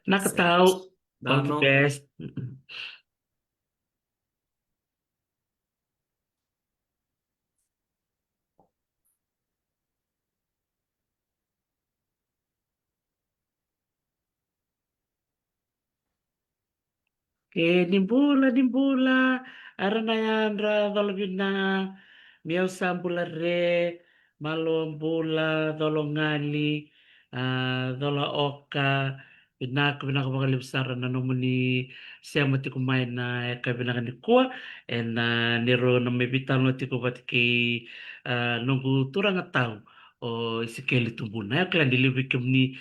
Nakataw, all the Dano, best. Nimbula, aranayandra, dolvina, miau sambula re, malombula, dolongali, dola oka, binaka makalibsara na numuni siya mati kumain na binaka ni kuwa, niro na may bitang no tiko pati kay nunggu turang at tao o isikeli tumbo na kaya niliwikim ni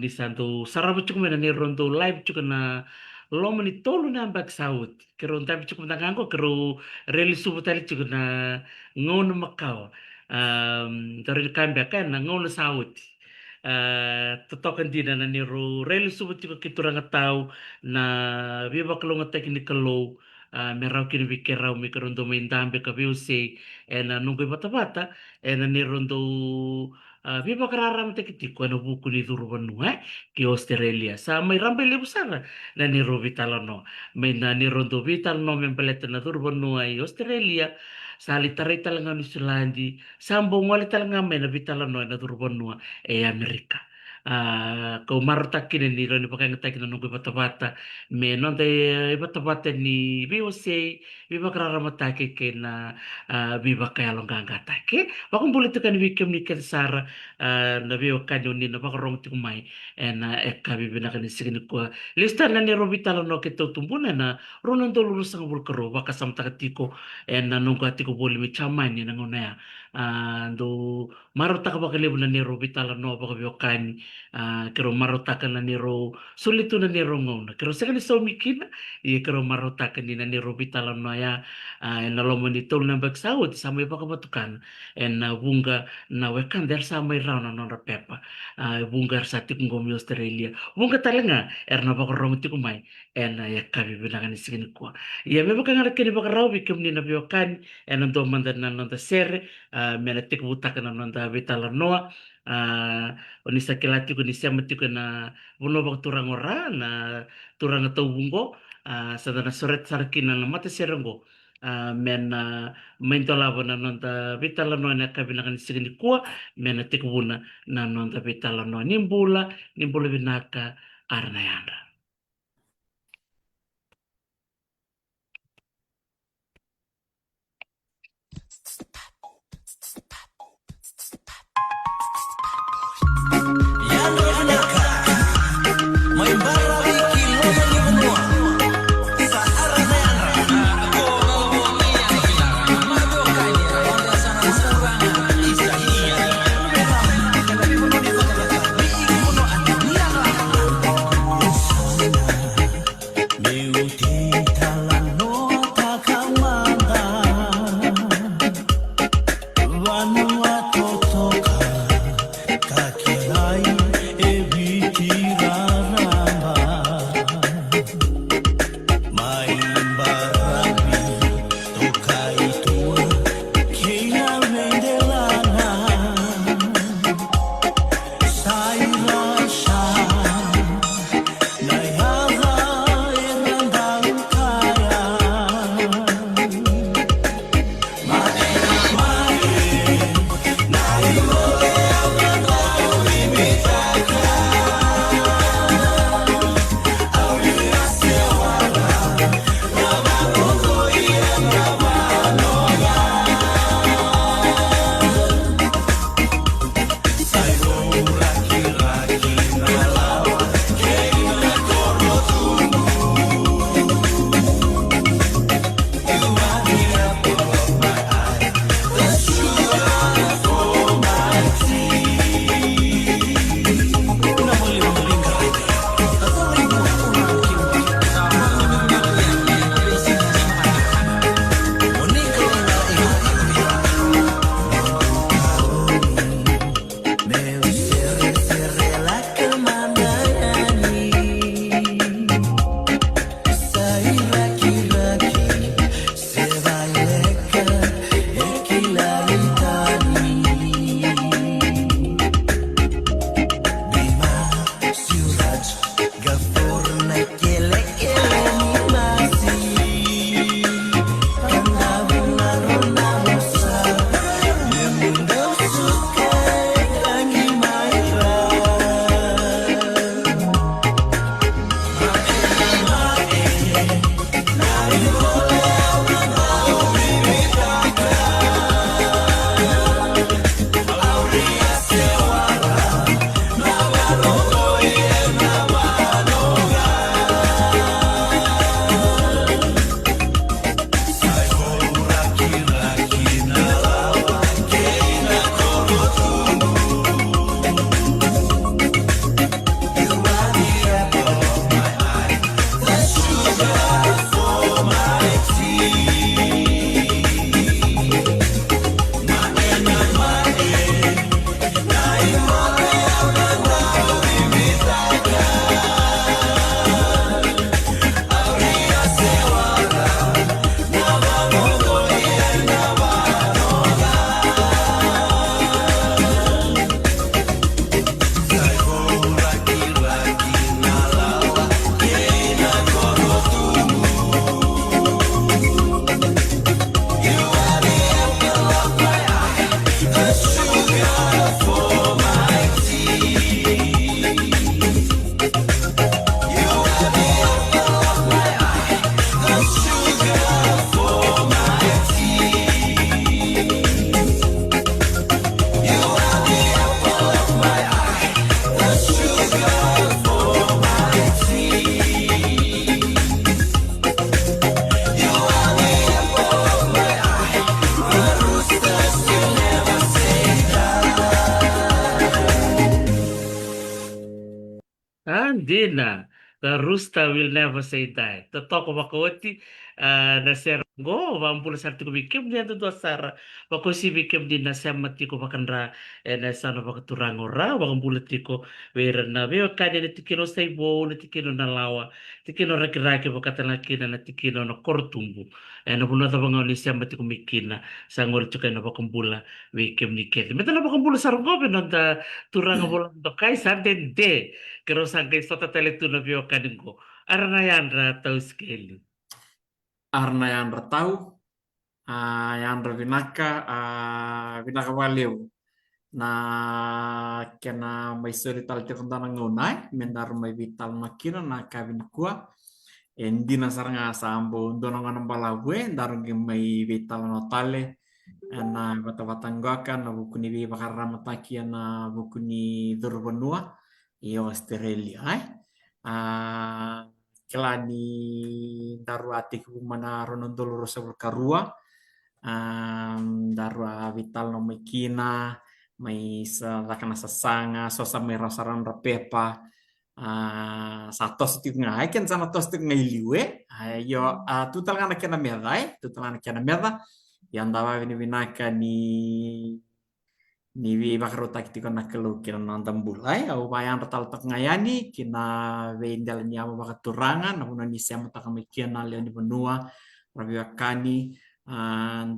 santo sarap cukup na ni rondo live cukup na lo mani tolu na ambak saut kero tapi cukup na nganggo kero reli subu tali cukup na ngono makau dari kambia kan na ngono saut totokan di na niro reli subu cukup kiturang tau na biba kalau ngetek ini kalau merau kini bikerau mikerondo main dambe kabiuse nunggu bata-bata nirondo viva kararam te kiti ko no buku ni durban ki Australia sa may rambe le busara na ni Rovital no may na ni Rondo Vital no men peleta na durban ai Australia sa litare talanga ni Sulandi sambo ngwali talanga may na Vital no na durban Amerika kau marta kini ni lo ni pakai ngetak na nunggu bata-bata me non te bata-bata ni VOC viva kararam atake ke na viva kaya longa take Bakong bulit kan wikem ni Sara na veo kanyo ni na baka rong tikumai eka bibina kan isigin ko lista na ni Robita no kito tumbuna na ronon do lulus ang bulkaro baka samta katiko na nungka tiko boli mi chamay ni nanguna ya do marota ka baka libo na ni Robita no baka veo kani kero marota ka na ni ro sulito na ni ro ngona kero sa kanisa umikina kero marota ka ni na ni Robita no ya na lomo ni tol na bagsawod sa may baka matukan bunga na wekan der sa may rauna non pepa bunga sa tikong gomi Australia bunga talanga na baka rong tikumay ya kabi bilangan isigin ko ya me baka ngarat kini baka raw bikim ni na biokan ando mandan na nonda sere mena tik buta kana nonda vitala noa onisa kilati ko ni siamati ko na buno bak turang ora na turang atau bungo sa na soret sarkina na mata serengo men mentolavo na nonta vitala no na kabina kan signi kuwa mena tikbuna na nonta vitala no nimbula binaka arna yanda. Dina, the rooster will never say die. Totoko makoti na ser go vampula sarti ko bikim dia tu sara. Bako si bikim di na semati ko bakandra na sana bakaturango ra bakambula tiko wera na veo kade na tikino sai bo na tikino na lawa tikino raki bakatana kina na tikino na kortumbu. Na buna ta bangaw ni semati ko mikina sa ngor chuka na bakambula bikim ni kete. Meta na bakambula sargo na da turanga bola to kai sa de. Kero sangkei sota teletuno bio kadingko. Arna yandra tau skeli. Arna yang tahu, yang vinaka, vinaka valeu. Na kena mai sori tal te kontana ngunai, mendar mai vital makina na kabin kuah. Endi na saranga sambo donongan balawe, dar mai vital notale. Na bata-batang gaka na bukuni bi bakara mataki na bukuni durbanua io Australia kelani daru atik mana ronon doloro sabur karua daru vital no mekina mai lakana sasanga sosa merah saran rapepa satu stik ngai ken sana tos stik ngai liwe yo tutal ngana kena merah tutal ngana kena merah yang dawa ini vinaka ni vi bakarota kiti kona kelu kina nonton bulai au bayang total tak ngayani kina vendal ni ama bakaturangan au nani siamo tak kamikian na leon di benua rabi wakani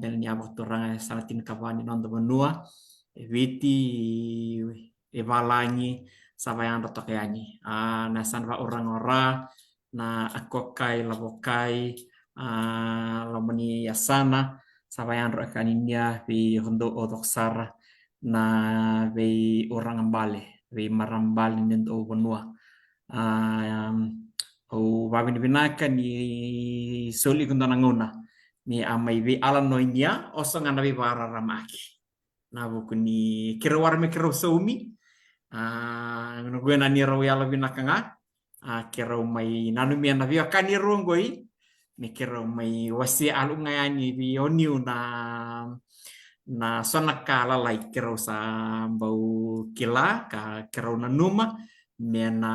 dan ni ama turangan sanatin kabani nonton benua eviti evalangi sabayang totak yani nasan ba orang-orang na akokai labokai lamani yasana sabayang rakaninya vi hondo odoksara na vei orang bale vei marambali nendo benua o babin binaka ni soli kundana ngona ni amai vei alan noinia osong anda vei bara ramaki na buku ni kira warme kira saumi ngono gue nani rawi ala binaka nga kira mai nanu mi anda vei akani rongoi ni kira mai wasi alu ngayani vi oniu na sona kala lai kero sa bau kila ka kero na numa mena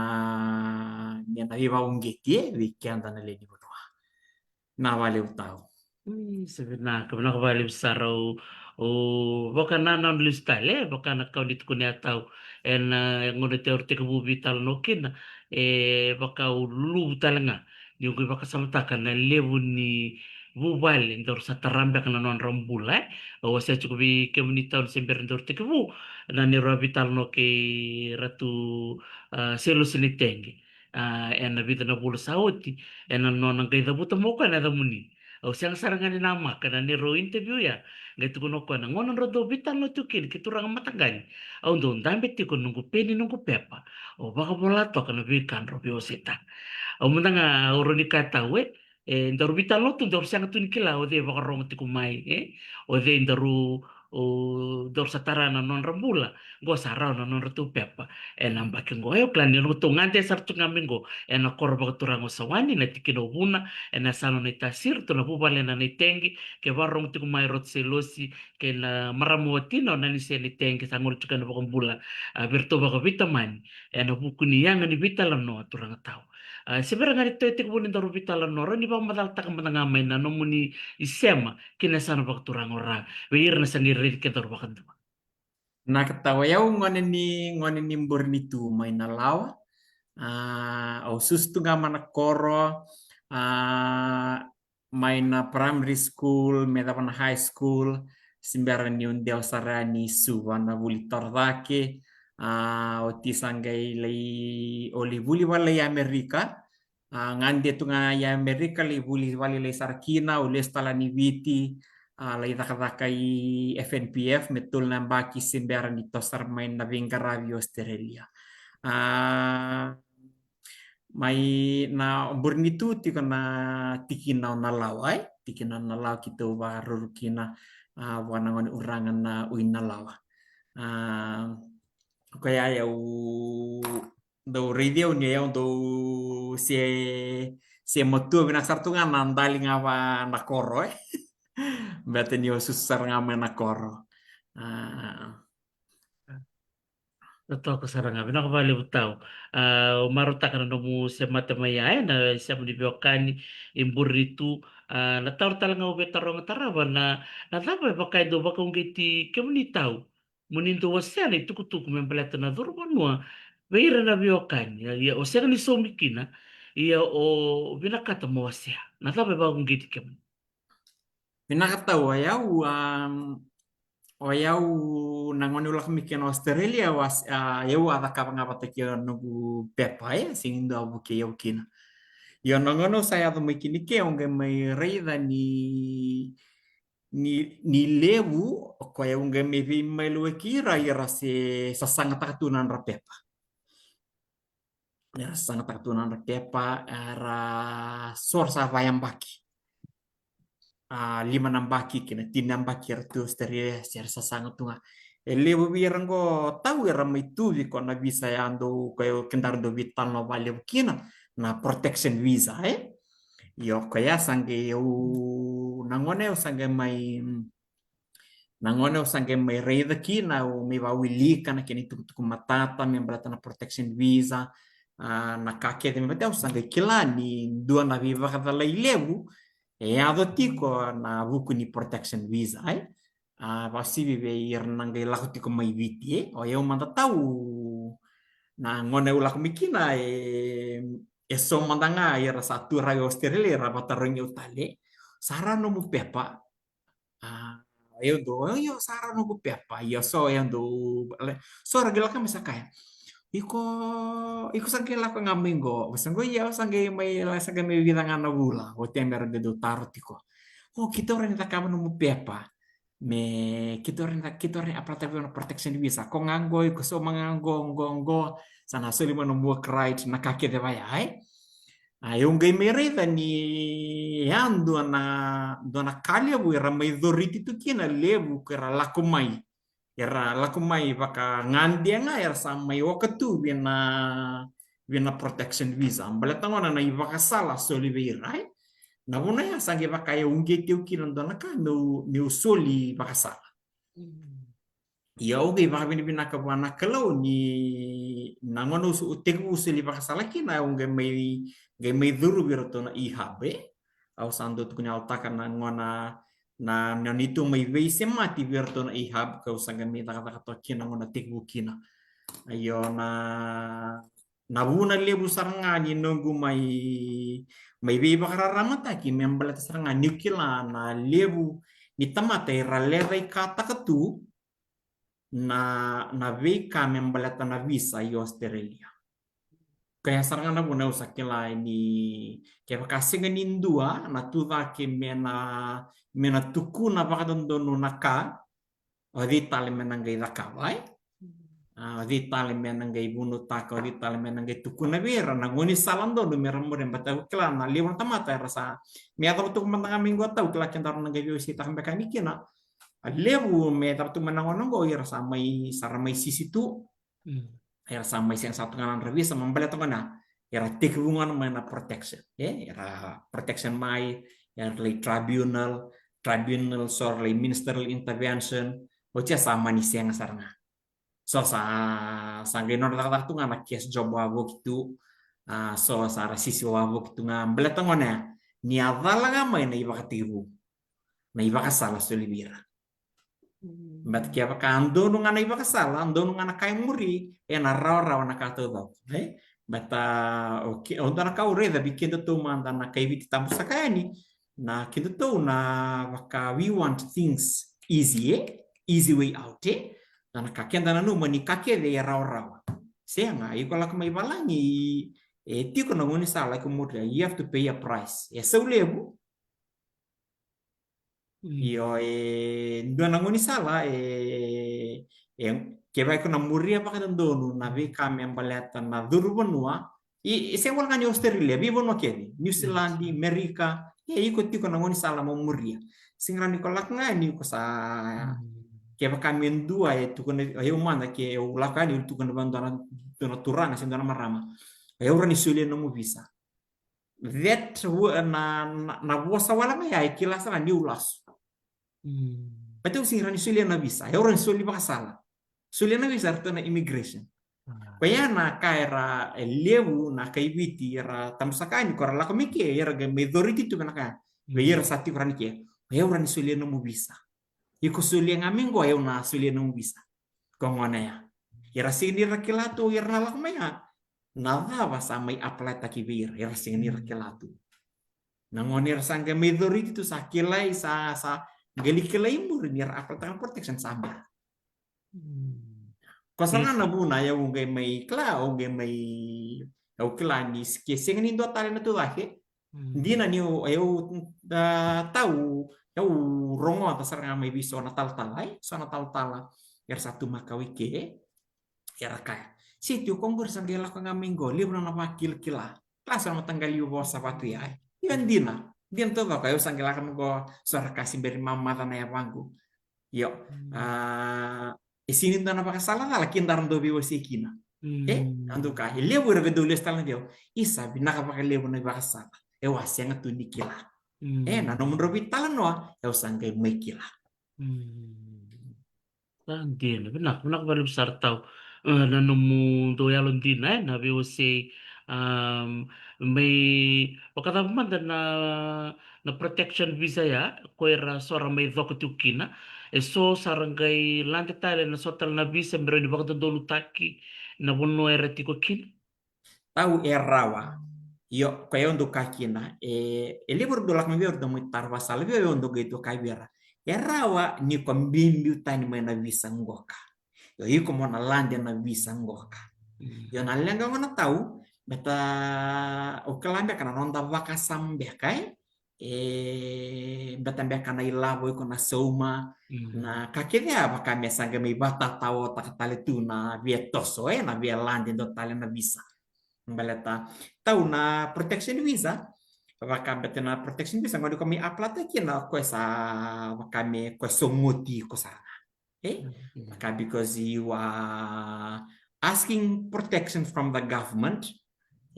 viva ungiti vikian tana leni bonoa na vale utau Sebenarnya kebenar kembali besar bukan nana nulis tali bukan kau ditukunya tahu yang udah teori kebubi tal nokin bakau lu talanga yung gue baka samtakan na lebu ni bubal endor sa tarambe kana non rambula o sa cukup bi kemunita sember endor tekebu na ni rabital no ke ratu selo sinitenge en na vida na bulu sauti en na non ngai da buta mo kana da muni o siang sarangan ni nama kana ni ro interview ya ngai tu kono kana ngono ro do vital no tukin kiturang matangani au don dambe ti kono nunggu peni nunggu pepa o baka bola to kana bi kan ro bi oseta Omunda uruni kata we ndaru bitalo tu ndaru sanga tu nikila o de bagarong ti kumai o de ndaru o ndaru satara na non rambula go sara na non ratu pepa namba kengo yo plan ni rutu ngante sartu ngamingo na korba turango sawani na tikino buna na sano ni tasir tu na bubale na ni tengi ke barong ti kumai rot selosi ke na maramotino na ni se ni tengi sangol tuka na bakumbula berto baka vitamin na bukuni yang ni vitalan no turang tau sebenarnya itu itu kemudian taruh bitalan orang di bawah madal tak menengamai na nomuni isema kina sana waktu orang wir na sendiri kita taruh bahkan tuh na katawa yau ngonen ni mborni tu mai na lawa au sustu nga mana koro mai na primary school medapana high school simbaran ni undiau sarani suwana buli tordake o tisangai lei oli buli wala ya Amerika ngande tu nga ya Amerika li buli wali lei sarkina o lestala ni viti lei takatai FNPF metul nambaki simbaran ni tosar main na vingaravi Australia mai na burnitu ti kana tikina na lawai tikina na law kita baru kina wanangon urangan na uina lawa kaya ya do radio ni ya do se motu bina sartungan nandali ngawa na koro berarti ni susar ngama na koro Totoo ko saranga pinakabali butaw. Umaruta ka na mo sa matamaya na siya mo dibiokani imburitu nataw talaga mo betarong taraba na natapay ba kay do ba kung giti komunitaw munindo wasya na itukutuk membelata na durban mo Beira na biokan ya o siya ni somikina iya o binakata mo wasya natapay ba kung giti kem. Pinakatawa ayaw nangoni ulak mikian Australia ayaw ada kapang kio nugu pepa singindo abuke yaw kina. Yo nangono saya to mikini ke onge mai reida ni lewu ko ya onge me vi mai lu kira ira se sasanga takatunan ra pepa. Ya sasanga takatunan ra pepa era sorsa vayam baki. 5 6 baki kina 6 baki era tu sterile ser sasanga tunga. E lewu birang go tahu era mai tu vi ko na visa ya ando ko kendar do vital no vale kina na protection visa yo kaya sange yo nangone sange mai reida kina o me va wilika na kini tuku matata me brata na protection visa na kake de me bateu sange kilani dua na viva kada levu ado tiko na buku ni protection visa pasti vive ir nangai laku tiko mai viti o eu manda tahu na ngone ulak mikina so mandanga era satu rayo Australia rabata ronyo tale sarano mu pepa eu do yo sarano mu pepa yo so eu do so ragila kami sakaya iko sangke la ko ngamingo sango ya sangge mai la sangge mai vidanga na bula o temer de do tartiko kita orang tak kamu nemu pepa me kita orang apa tapi una protection visa ko nganggo ko so manganggo nggo sana soli mo nemu right na kake de vai ai yung gay merida ni yan doon na kalya bu era may doriti tu kina lebu kera lakumay baka ngandia nga era sa may wakatu bina protection visa balata ngo na ibaka sala soli right na una ya sange baka yung gay kina doon na ka no soli baka sala Iya, baka binibina ka ba na kalaw ni nangono su utek usili baka sala kina yung may duru biro to na ihabe au sando tu kunya alta kana ngona na nito may veise mati biro to na ihab ka usanga mi ta kata kata kina ngona tikbu kina ayo na lebu saranga ni nunggu may be baka ramata ki membalat saranga nukila na lebu ni tamata iralere kata katu na veka membalata na visa i Australia. Kaya sarang na buna usakila ni kaya kasi nganin dua na tuva ke mena tuku na baka dondo na ka o di tali menangay lakaway o di tali menangay bunutaka o di tali menangay tuku na bira na nguni salan dondo meron mo rin bata kila na liwan tamata rasa miata mo tuku mantang aming gwa tau kila kentaro nangay visita kang mekaniki na lebu me tu menangon go ira samai saramai sisi tu ira samai yang satu nganan revisa membalat ngana ira tikungan mana protection ira protection mai ira tribunal sorry ministerial intervention ocha sama ni siang saranga so sangge non tak tu ngana kes job wabo gitu so sara sisi wabo gitu ngambalat ngana ni adala ngamai na iba katiru na iba kasala solibira Bat kia baka ando nung ana iba kasala, ando nung ana kay muri, na raw na kato daw. Bata okay, onda na kaure da bikin to manda na kay biti tampo sa kayani na kindo to na baka we want things easy way out na nakakenda na numa ni kake de raw. Siya nga iko la kumay balangi ti ko nanguni sala ko muri, you have to pay a price. So lebu io dua nanguni sala che vai con una muria pa dono na vi kami ang baleta na durbanua se wala nga ni Australia vivono chiedi New Zealand America iko ti con nanguni sala mo muria singrani ko lak nga ni ko sa che va kami dua tu con io manda che ulakani tu con bandana dono turanga sendana marama ora ni sule no mo visa that na wasa wala nga kilasa na ni ulas Betul sih rani sulia na visa. Ya orang sulia baka sala. Sulia na visa arto na immigration. Kaya na kaira lewu na kaibiti ra tamsakani kora la komike era ga medoriti tu kanaka. Kaya sati kurani ke. Kaya urani sulia no bisa. Iko sulia ngamingo ya una sulia no bisa. Kongona ya. Era sini rakilatu era na lakmaya. Nada basa mai apply takibir era sini rakilatu. Nangonir sangga medoriti tu sakilai sa gelikilai mur ni apply tangan protection sambar. Kosanga na buna ya unge mai kla unge mai au kla ni ske sing ni do tale na tu lahe dina ni eu tahu eu rongo ta saranga mai biso na tal talai so na tal tala er satu makawi ke era kaya sitio kongur sangela ko ngamingo libro na makil kila klasa na tanggali bo sapatu ya yan dina diam to ba kayo sangela kan go sor kasih beri mama na ya bangku yo isinin na napakasala na lakin daram do biwa sikina ando ka lewo re do lestal na dio isa binakapakalewo na bakasala wasi nga tundi kila na nomon robi talan no sangay may kila Tangin, benak baru besar tahu na nemu do yalon dina na VOC may wakata man na protection visa ya kuera sora may doktukina eso sarangay lantai tale na sotal na visa pero di bakata dolu taki na bono era tiko kin tahu erawa yo kaya untuk kakina libur dolak mabir do muy tarwa salve untuk itu kaibera erawa ni ko mbimbi tani mena visa ngoka yo iko mona lande na visa ngoka yo na lenga ngona tahu beta ukalambe kana ronda vaka sambe kai beta mbe kana ilavo iko na soma na kakene aba kame sanga mi bata tawo takatale tu na vietoso na via lande do tale na visa baleta tahu na protection visa wakabete na protection visa ngodi komi aplate kina ko sa wakame ko songoti ko sa maka because you are asking protection from the government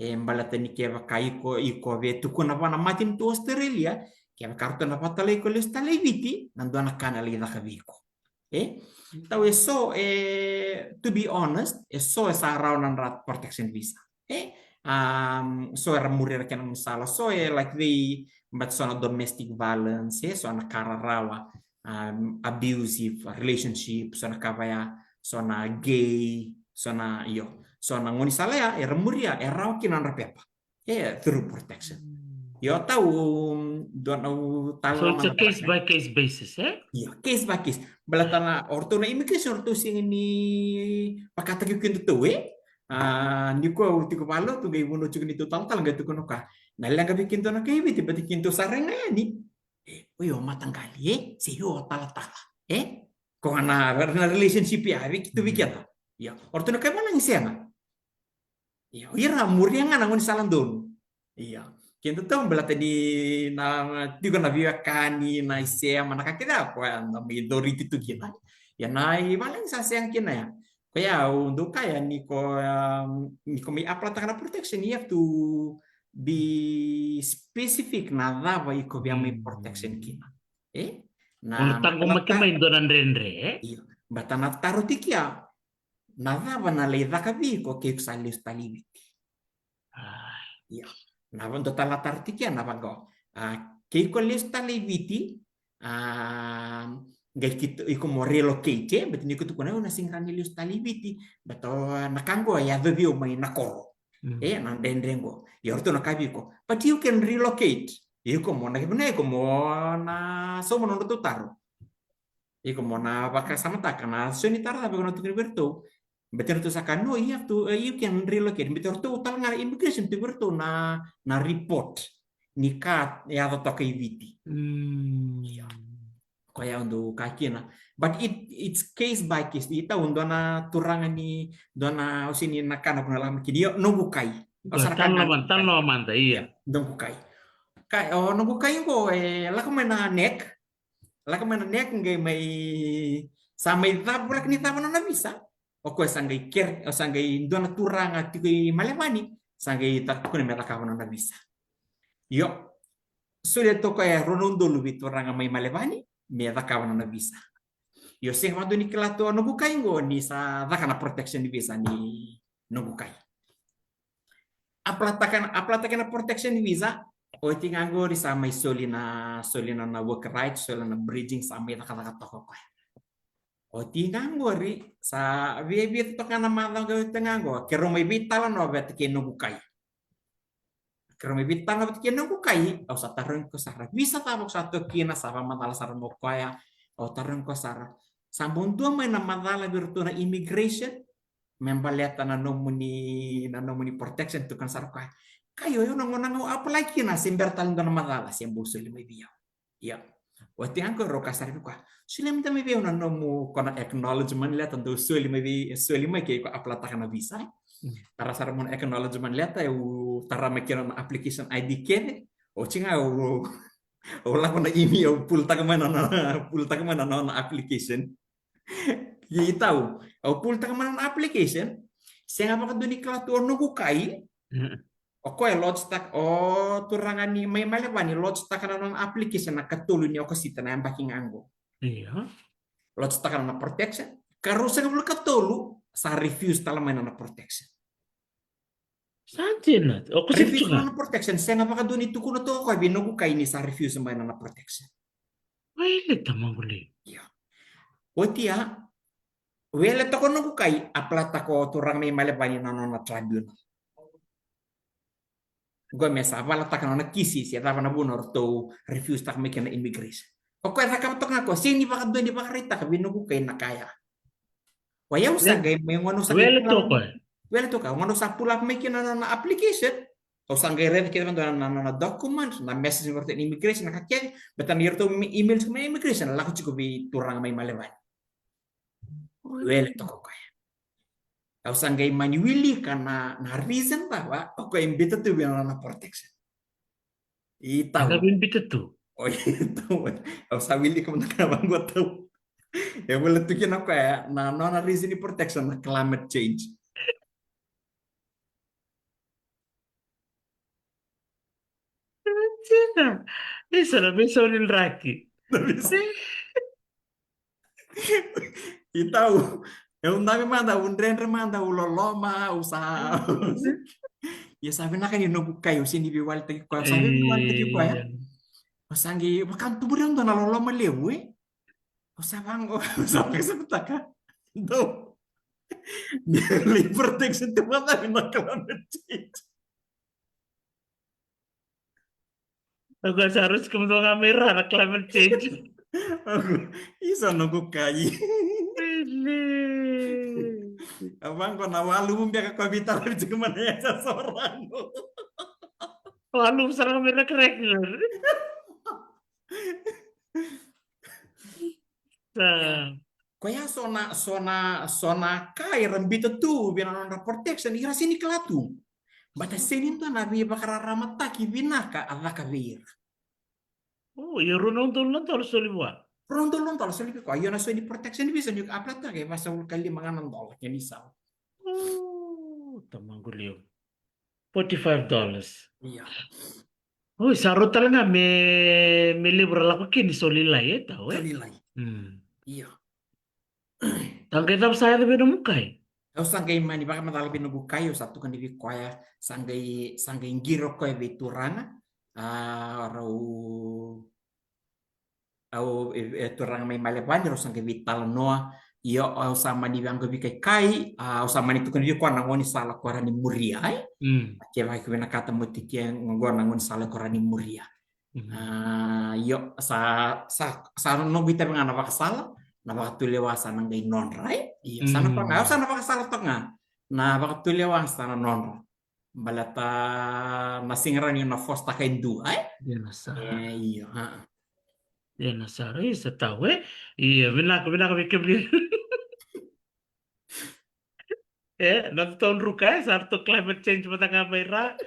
baleta ni ke wakai ko iko ve tukuna wana matin to Australia ke kartu na patale ko listale viti nando na kana li nakaviko tahu eso to be honest eso sa raw rat protection visa so era murir che non sala so like they but sono domestic violence sono kararawa abusive relationship sono kavaya sono gay sono io sono ngoni sala ya era muria era okin an rapepa through protection yo tahu don't tahu so it's a case by case basis iya case by case balatana orto na immigration orto sing ini pakata kikin tuh niko tiko palo tu gay wono chukni to tal tal gatu kono ka nalang gabi kinto na kay biti pati kinto sareng na ni uyo matanggali si yo tala tala ko na relationship ya wi kitu wikata ya orto na kay malang siya ya ira murya nga nangon salang don iya kinto to belata di na tiko na biwa kani na isya manaka kida ko na mi doriti tu kina ya nai malang sa siyang kina ya kaya untuk kaya niko may apply takana protection you have to be specific na dava iko biya may protection kina na tanggo makimay donan renre iyo bata na taro tikia na dava na leda kabi ko ke salis talibiti iyo na bando tala tartikia na bago ke ko lis talibiti gai kita iko mo relocate bet ni kutu kuna na singrani lius talibiti beto nakango ya bebio mai nakoro na dendrengo ya orto nakabiko but you can relocate iko mo na kibne iko mo na so mo no taro iko mo na baka samata kana so ni tara ba kono tukir berto beter to sakano you have to you can relocate beter to tal ngar immigration to berto na report nikat ya to kaiviti kaya untuk kakina but it's case by case ita undo na turangan ni dona usini nakana kuna lam kidio no bukai tal no manda iya no bukai kai no bukai ko la kumena nek ngai mai samai tab bulak ni tabana na bisa o ko sangai ker o sangai dona turanga tiki malemani sangai tak kuna meta ka na bisa yo sudah to kaya ronondo lubi turanga mai malemani meda kawan na bisa Yo sing madu ni kelato nogukai ngo ni sa dakana protection di visa ni nogukai. Aplatakan protection di visa o tingango di sa may solina na work rights solina bridging sa may kata ko. O tingango ri sa vi to kana madang go tingango kero may bitala no bet ke nogukai. Kero may bitala bet ke nogukai o sa tarong ko sa visa tabok sa to kina sa pamatala sa mo kaya o tarong ko sa sambung dua may na madala virtu na immigration membaleta na nomuni protection tu kan sarka kayo yo nang apply kina simber talang na madala siembo suli may biya ya wati angko roka sarbi kwa suli mi tami biya na nomu kona acknowledgement leta do suli may ke ko apply takana visa tara saramon acknowledgement leta eu tara me kina na application ID kene o chinga o la kona email pul takamana na application tahu, au pulta man application, senga pa kaduni kala tu no kukai, o ko lodge tak o turangan ni may malabani lodge tak na application na katulu ni o kasita na baking anggo. Iya. Lodge tak na protection, karo senga bulu katulu sa refuse talaman na protection. Santin na. O kasi Refuse nga. na protection, senga pa kaduni tuku na to ko bino kukai ni sa refuse man na protection. Wailit naman guli. Yeah. O tiya, wele to ko no kukai aplata ko turang may malabani na tribunal. Gue mesa vala takana na kisi si tava na bunor to refuse tak make na immigration. O ko ta tok ngako sini baka do ni baka rita ka binugo kay nakaya. Waya usangay may ngono sa Wailit to ko. Well to ka ngono sa pull up make na application. O sangay red kita na document na message ngorte immigration na kakya betan yurto email sa may immigration la ko chiko bi turang may maleban. Well to ko kaya. Kau sanggay maniwili karena na reason bahwa ako imbita tu bilang na protection. Itaw. Nagawin bita to. Oh itaw. Kau sawili ka na gua tahu. Ya boleh tuh kena kayak na na reason ni protection na climate change. Sina. Isa na bisa unin raki. Itaw. Yung dami manda, undren remanda, uloloma, usa. Ya sabi na kanyo no kayo sinibiwal tagi ko. Sabi biwal tagi ko ya. Masangi, makan tuburan to naloloma lewe. Usabang usabang sa taka. Do. Daily protection to mata na climate change. Ako harus kemudian kamera na climate change. Isa no kukai. Pili. Abang ko nawalu mo biya ka kabitar di mana ya sa soran. Lalu sarang kamera cracker. Kaya sona kai rambita tu biya na protection ira sini kelatu. Bata sini to na biya bakara ramataki binaka ala kabir. Oh, ya runong tulong to harus liwa. Pronto long talo sa lipi ko ayo na so di protection bisa nyuk aplat ta kay basta kali manganan dollar nya bisa. Oh, tamang guliw. $45. Iya. Oh, sarot talaga may libro lang ko kini solilay tao eh. Solilay. Iya. Tangkay tapos saya tabi ng mukay. Au sanggay mani baka matalabi no bukayo satu kan di kuya sanggay giro ko e turanga raw au turanga may maleban ro sanggay vital noa iyo au sama ni bang gabi kai au sama ni tukun di ko nangoni sala ko rani muria ai ke ba ko na kata mutiki nggo nangon sala ko rani muria iyo sa no bita ngana baka sala na baka tulewasan ng gay non right iyo sana pa nga sana baka sala to nga na baka tulewasan na non balata masingran yung na fosta kay du ay iyo ha ya nasari sa tao eh. Iya, binaka bikibli. Nagtaon ruka sarto climate change matanga mayra.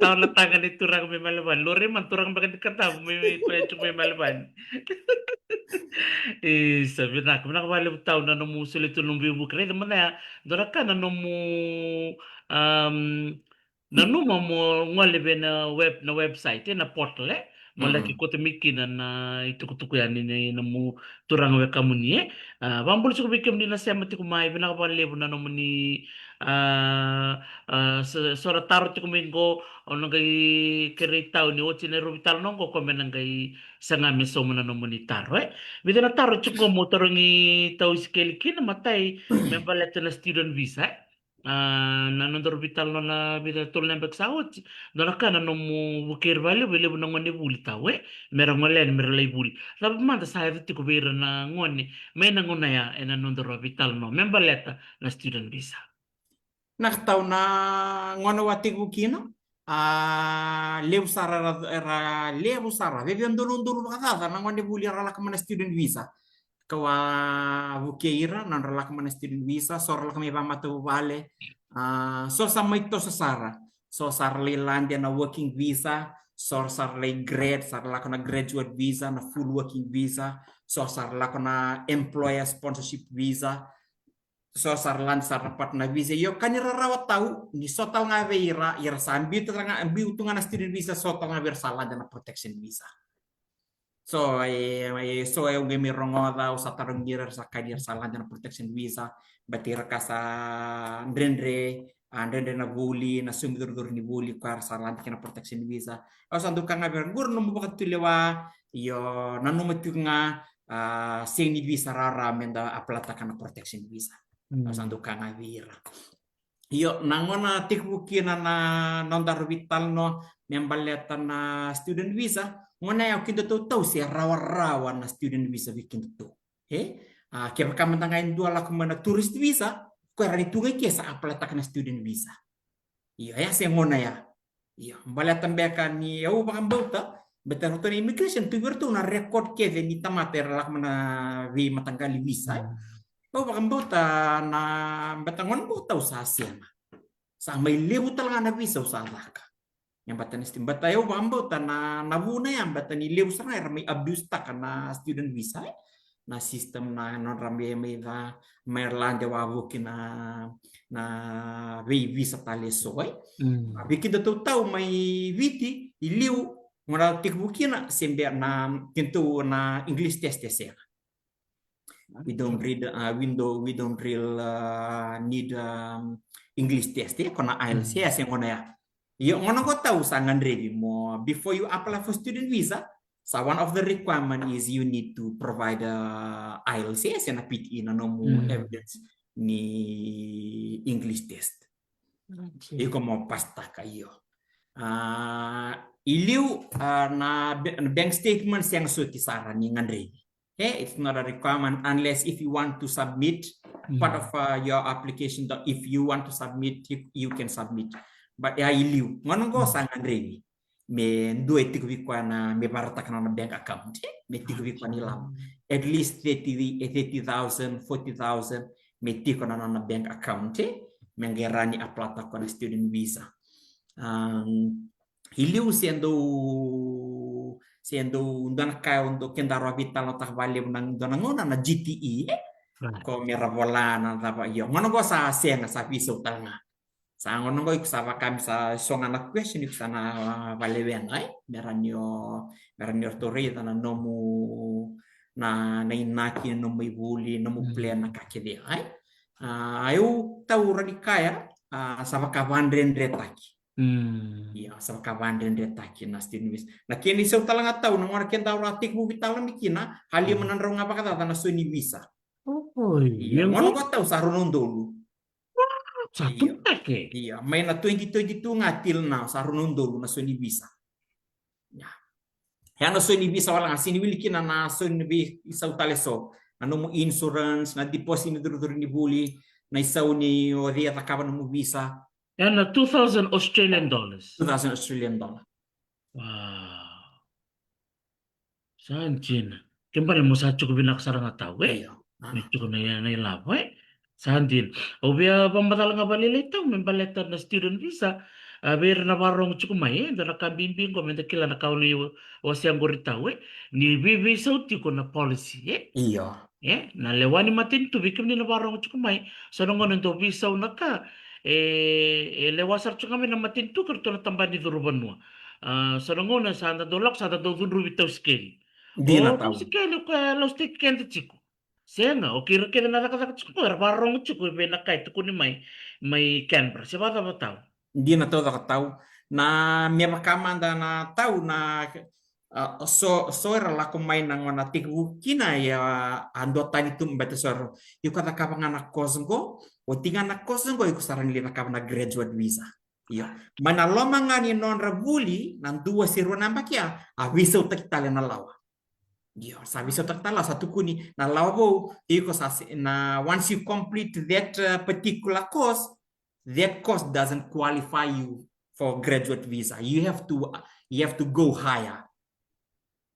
Tahun latangan itu turang may malaban. Lore man turang bakit kata may kwento may malaban. Sabi na bali taon na numusul ito nung bibu kaya naman na dora ka na um nanu mo ngolibe na website na portal eh Malaki Mm-mm. ko timikin na itukutuko yan ni namu turang we kamu ni bambul suko bikim ni na siya mati kumai pinakapalebo na namu ni sora taro ti kumingo ono gai kereta ni ochi na rubital nongko komen gai sanga meso mo na namu ni taro bida na taro chuko mo taro ni tau iskeli kina matai membalete na student visa na nondor vital no na vida tol nembek sawot dona kana no mu bukir vale vele no ngone buli tawe mera ngolen mera lay buli la manda sa ti ko vera na ngone me na ngona ya ena nondor vital no membaleta na student visa. Nakataw na ngono wati kukino lew sara lew sara bebe ndolo ndolo kada na ngone buli rala ka mana student visa kawa bukeira na rala ka mana student visa so rala kami ba matu vale so sa mai to sa sara so sar Lelandia na working visa so sar le grade sar la na graduate visa na full working visa so sar la na employer sponsorship visa so sarlan sarapat na visa yo kanira rawat tahu ni sotal nga veira ira sambi tu nga ambi utungan na student visa sotal nga versalan na protection visa so so ay ungemi rongoda usa tarong gira sa kanir salan na protection visa batira kasa ndrendre na buli na sumidur ni buli kar salan na protection visa o sandu nga ver gur no mo tulewa yo nanumatu nga seni visa rara menda aplata kana protection visa sandu kanga vira yo nangona tikbukina na nondar vital no membaleta na student visa ngona ya kinto to tau si rawa-rawa na student visa bikin to kaya kamantangain dua laku mana turis visa ko rani tungai kesa aplata kana student visa iyo ya se ngona ya iyo baleta beka ni au bakam bauta betul to immigration tu virtu na record ke ni tamater laku mana vi matanggali visa oh bakam bauta na batangon bauta usasia sa may libu talaga na visa usalaka yang batan istim batayo bakam bauta na nabuna yan batan libu sa nga may abuse ta ka na student visa na system na non rambi may na Maryland wawo kina na visa taleso ay bikin to tao may viti iliw ngora tikbukina sember na kinto na English test ya we don't read we don't real need English test kona IELTS ya sing kona ya yo ngono ko tahu sangan ready mo before you apply for student visa so one of the requirement is you need to provide IELTS ya na PTE na no evidence ni English test iko mo pasta kayo iliw na bank statements yang suti saran ni ngandre it's not a requirement unless if you want to submit part of your application. If you want to submit, you can submit. But ya iliu, ngono go sangan ready. Me do etik wikwa na me barata kana na bank account. Me tik wikwa ni lam. At least 30,000, 40,000 me tik na na bank account. Me ngerani aplata ko na student visa. Iliu siendo undana kaya untuk kendara vital no takbali nang donangona na GTE ko miravolana tapa yo ngono go sa senga sa piso tanga sa ngono go ikusava kami sa songa na question ikusana valeven ai meranyo torita na nomu na inaki nomu ibuli nomu plena kakede ai ayu tau radikaya sa vakavandren retaki iya sa kavandren retaki na student na kini sa talanga tau na ngora kenta ratik bu vital mikina hali menandro ngapa kata na suni visa iya ngono ko tau sa runon dulu Satu pakai. Iya, main na 2022 ngatil na sa runon dulu na suni visa ya na suni visa wala nga siniwili kina na suni isa utaleso ano mo insurance na deposit ni duro ni buli na isaw ni o dia takaban mo visa Yan na 2,000 Australian dollars. 2,000 Australian dollar. Wow. Saan China? Kembali mo sa cukup binak sarang ataw Iya. May cukup na yan ay labo Saan din? O biya pambatala nga balilitaw, may baleta na student visa. Bir na warong cukup may, na nakabimbing ko, may nakila na kauli o siyang guritaw Ni visa uti ko na policy Iya. na lewani matin tu bikim ni na warong cukup may. So nung to visa na ka, lewasar cukup kami na matin tu karto na tambah di turuban mo. Sonongona santa dolok santa do dun rubi tau skeli. Di na Tau tahu. skeli ko lo stik kente chiku. Senga o kira kira na kata chiku era barong chiku be na kai tu kuni mai Canberra. Siapa tahu. Di na tahu tak tahu. Na mia makamanda na tahu na so era la ko mai nang wana tiku kina ya ando tani tum bete soro. Yu kata kapang anak kosengko, o tinga anak kosengko yu saran li na kapang na graduate visa. Iya. Mana loma ngani non rabuli nan dua siru nampak ya, a visa utak tali na lawa. Iya, sa visa utak tala satu kuni na lawa bo iko sa na once you complete that particular course, that course doesn't qualify you for graduate visa. You have to go higher.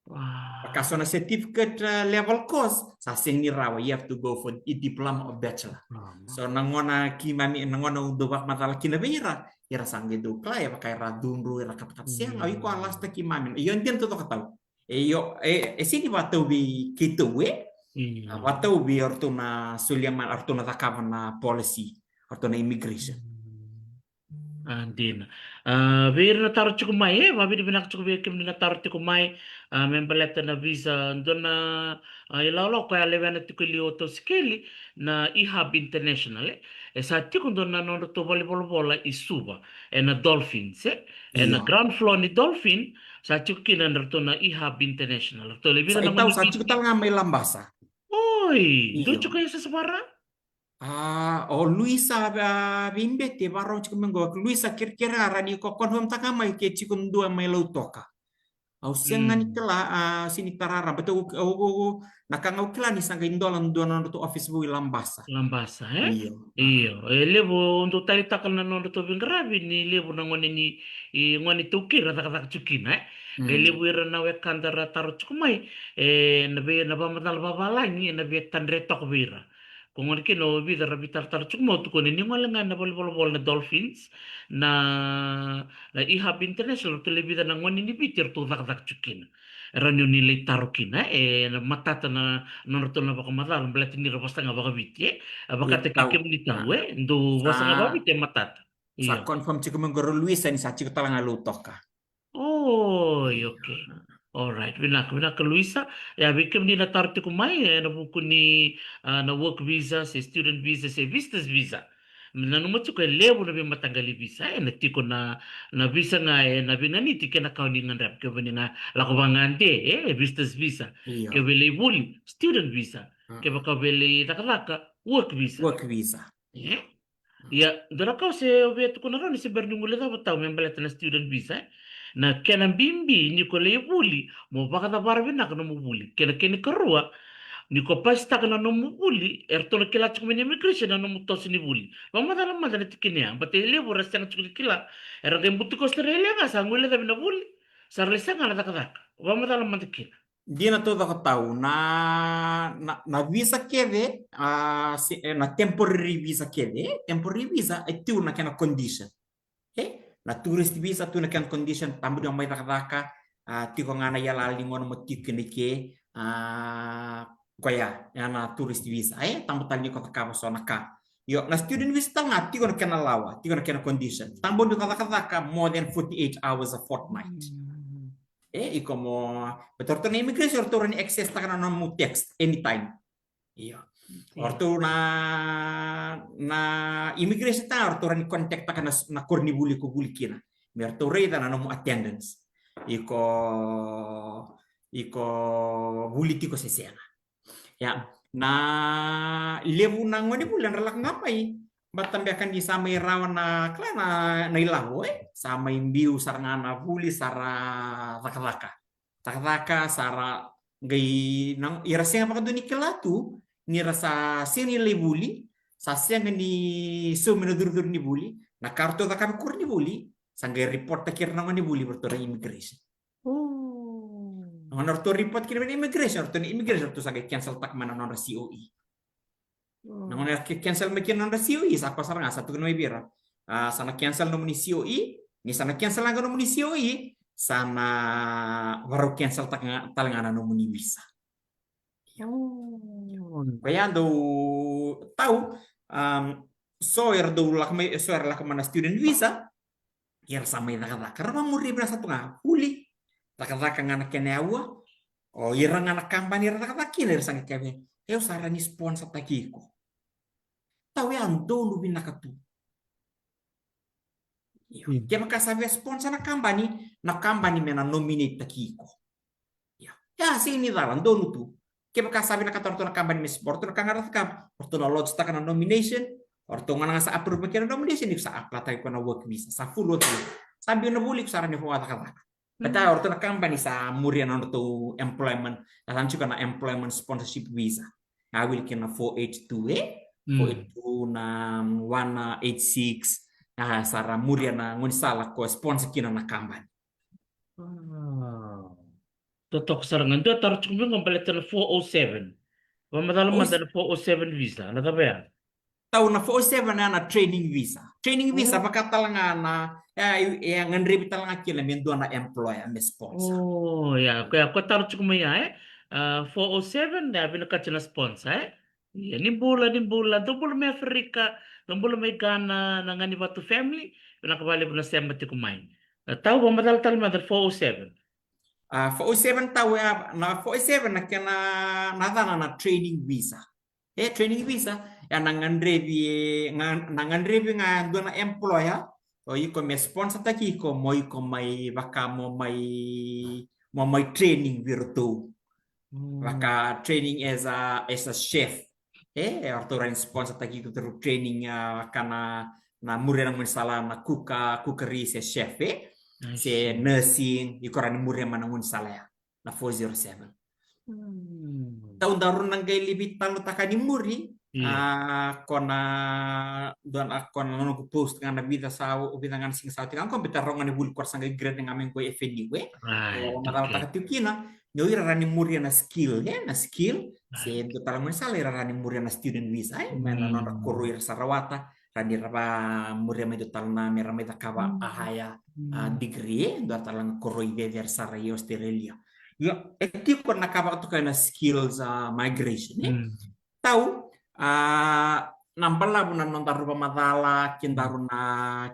Wah. Kaso na certificate level course, sa sing ni rawa, you have to go for a diploma or bachelor. So nangona kimami nangona udobak matala kinabira, ira sangge do kla ya pakai radunru ira kapakat siang awi ko alas ta kimami. Yon din to kataw. Sini watau bi kita we, Iya. watau bi orto na suliaman orto na takawan na policy, orto na immigration. Andina. Bir na taro chuko mai mabi di binak chuko bir kim na taro chuko mai membeleta na visa dona ilalo ko ya levena tiko li auto skeli na IHAB International sa tiko dona no to volleyball bola isuba na Dolphins na Iyo. ground floor ni Dolphin sa tiko kina na IHAB International to le Sa vida na itaw ngoni sa chikutal nga may lambasa. oi do Iyo. chuko sa sabara Luisa bimbete baro chikumengo Luisa kira-kira rani ko konfirm taka mai ke chikundua mai lautoka. Au siangani kela sini tarara betul nakangau kela ni sangga indolan donan to office bu lambasa. Lambasa, Iyo. Iyo, levo untuk tali takal na nondo to bingrabi ni levo na ngone ni ngone tukir rata kata cukin, levo ira na we kandara taro cukumai, na be na bamatal babalangi na be tandre tok bira. Kung ngone kino bida rabi tar tar cukumo tu kone ni ngole nga na bol na Dolphins na IHAB International to le bida na ngone ni bitir tu tak cukin. Ranyo nilay tarukina na matata na nono to na baka matal belati ni rabasta nga baka biti Iya abaka te tahu. kakem ni Nah, tawe ndo basa nga sa babite matata sa iya. confirm chikumengo Luisa ni sa chikutal nga lutoka. Oh, Iyo. okay. Alright, binak Luisa. Ya, bikem ni natarte ko may na buko ni na work visa, si student visa, si visitors visa. Nanumot ko lewo na bi matanggali visa natiko na visa nga na binani tike na kauningan rap ke bani nga lakubangante visitors visa. Iya. Ke beli buli student visa. Ke baka beli takalaka work visa. Work visa. Eh? Ya, dora kau se obiet ko na ron si bernungule ta tau membalet na student visa. Na kena bimbi ni ko le buli mo baka ta barbi na kono mo buli. Kena kene karua ni ko pasta kana no mo buli erto na kila chukumi ni immigration na no mo tosi ni buli. Mama dala ma dala tikini bate le bo resta na chukuli kila. Era de butu ko Australia nga sa ngule ta bina buli. Sarle sa nga na takataka. Mama dala ma tikina. Dia na todo ka tahu na visa keve na temporary visa keve temporary visa itu na kana condition na tourist visa tu na kana condition tambu dia mai raka ti ko ngana ya lali ngono mo ti kene ke koya ya na tourist visa tambu tali ko ka so na ka yo na student visa tanga ti ko na kana lawa ti ko na kana condition tambu dia ka more than 48 hours a fortnight. Y como betul-betul immigration orang access takkan nemu text anytime. Iya. Ortu na immigration ta orang contact takkan na korni buli ko buli kina. Merto reda na nemu attendance. Iko buli tiko sesena. Ya. Na levu na ngone bulan relak ngapai. Batambi akan disamai rawan na klana na ilawo sama imbiu sarangana buli sara raka sara gai nang irasa apa kaduni kelatu ni rasa sini le buli sasya ni so menudur ni buli na kartu ta kami kur ni buli sanggai report ta kirna ni buli bertora immigration. Honor to report kirna immigration to sanggai cancel tak mana non COE. Nang cancel makin nanda COE sa pasar nga satu kena bira. Sana cancel nomuni COE, ni sana cancel nga nomuni COE, sana baru cancel talangana nomuni visa. Kaya do tahu soer do lakme soer lakmana student visa Kira sama ita karena muri berasa tuh nggak huli. Taka ngana kene awa. Oh, irang anak kampanye kata kina sang kene. Eu sarani sponsor takiko. Tahu ya ando lu binakatu. Iyo. Hmm. Kaya makasabi sponsor na kampanye mena nominate takiko. Ya, ya sini dalan donu tu. Kaya makasabi na katorto na kampanye mes sport na kangarat kam. Orto na lodge ta na nomination. Orto nga nga sa approve kaya nomination ni sa apply ko na work visa sa full work visa. Sabi na bulik sarani ko kata. Bata orto na kampanye sa murian na to employment. Alam ko na employment sponsorship visa. I will kina 482 482 na 186 sara murian na ngunsala ko sponsor kina na kampanye. Totok sarangan dia taruh cuma ngompelet na 407. Pamadalam Oh, madala 407 visa. Ano ka ba yan? tahu na 407 na training visa. Training visa Oh. baka talaga na yang ngandri talaga kila mendo na employer na sponsor. Oh, ya. Kaya ako taruh cuma ya, 407 na binaka na sponsor, eh. Ya, ni bula. Tumbula may Afrika, tumbula may Ghana, nangani ba to family, pinakabali po na siya mati kumain. Tahu ba madal madal 407? 407 tahu ya na 407 na kena na training visa. Training visa ya nangandrevi nga do na employer o iko me sponsor taki ko mo iko may baka mo may training virtu. Baka training as a chef. Orang sponsor tadi itu terus training karena na murid yang misalnya na cookery se chef I se see. nursing ikoran murid mana misalnya na 407. Tahun darun nang kay libit talo takani muri Iya. kona don akon no ko post nga na vida sa ubita nga sing sa tingan ko bitar nga ni bul kwar sanga grade nga men ko FND we Right, wala mata okay. takatiukina no irarani muri na skill na skill Right. se do tala mo sala irarani muri na student visa mena no Hmm. kuru ir sarawata rani raba muri me do talna mera me takaba ahaya degree do tala kuru ide ver sara yo Australia. Ya, itu ko nakaba to kana skills migration Hmm. tahu nambala buna nontar rupa madala kindaruna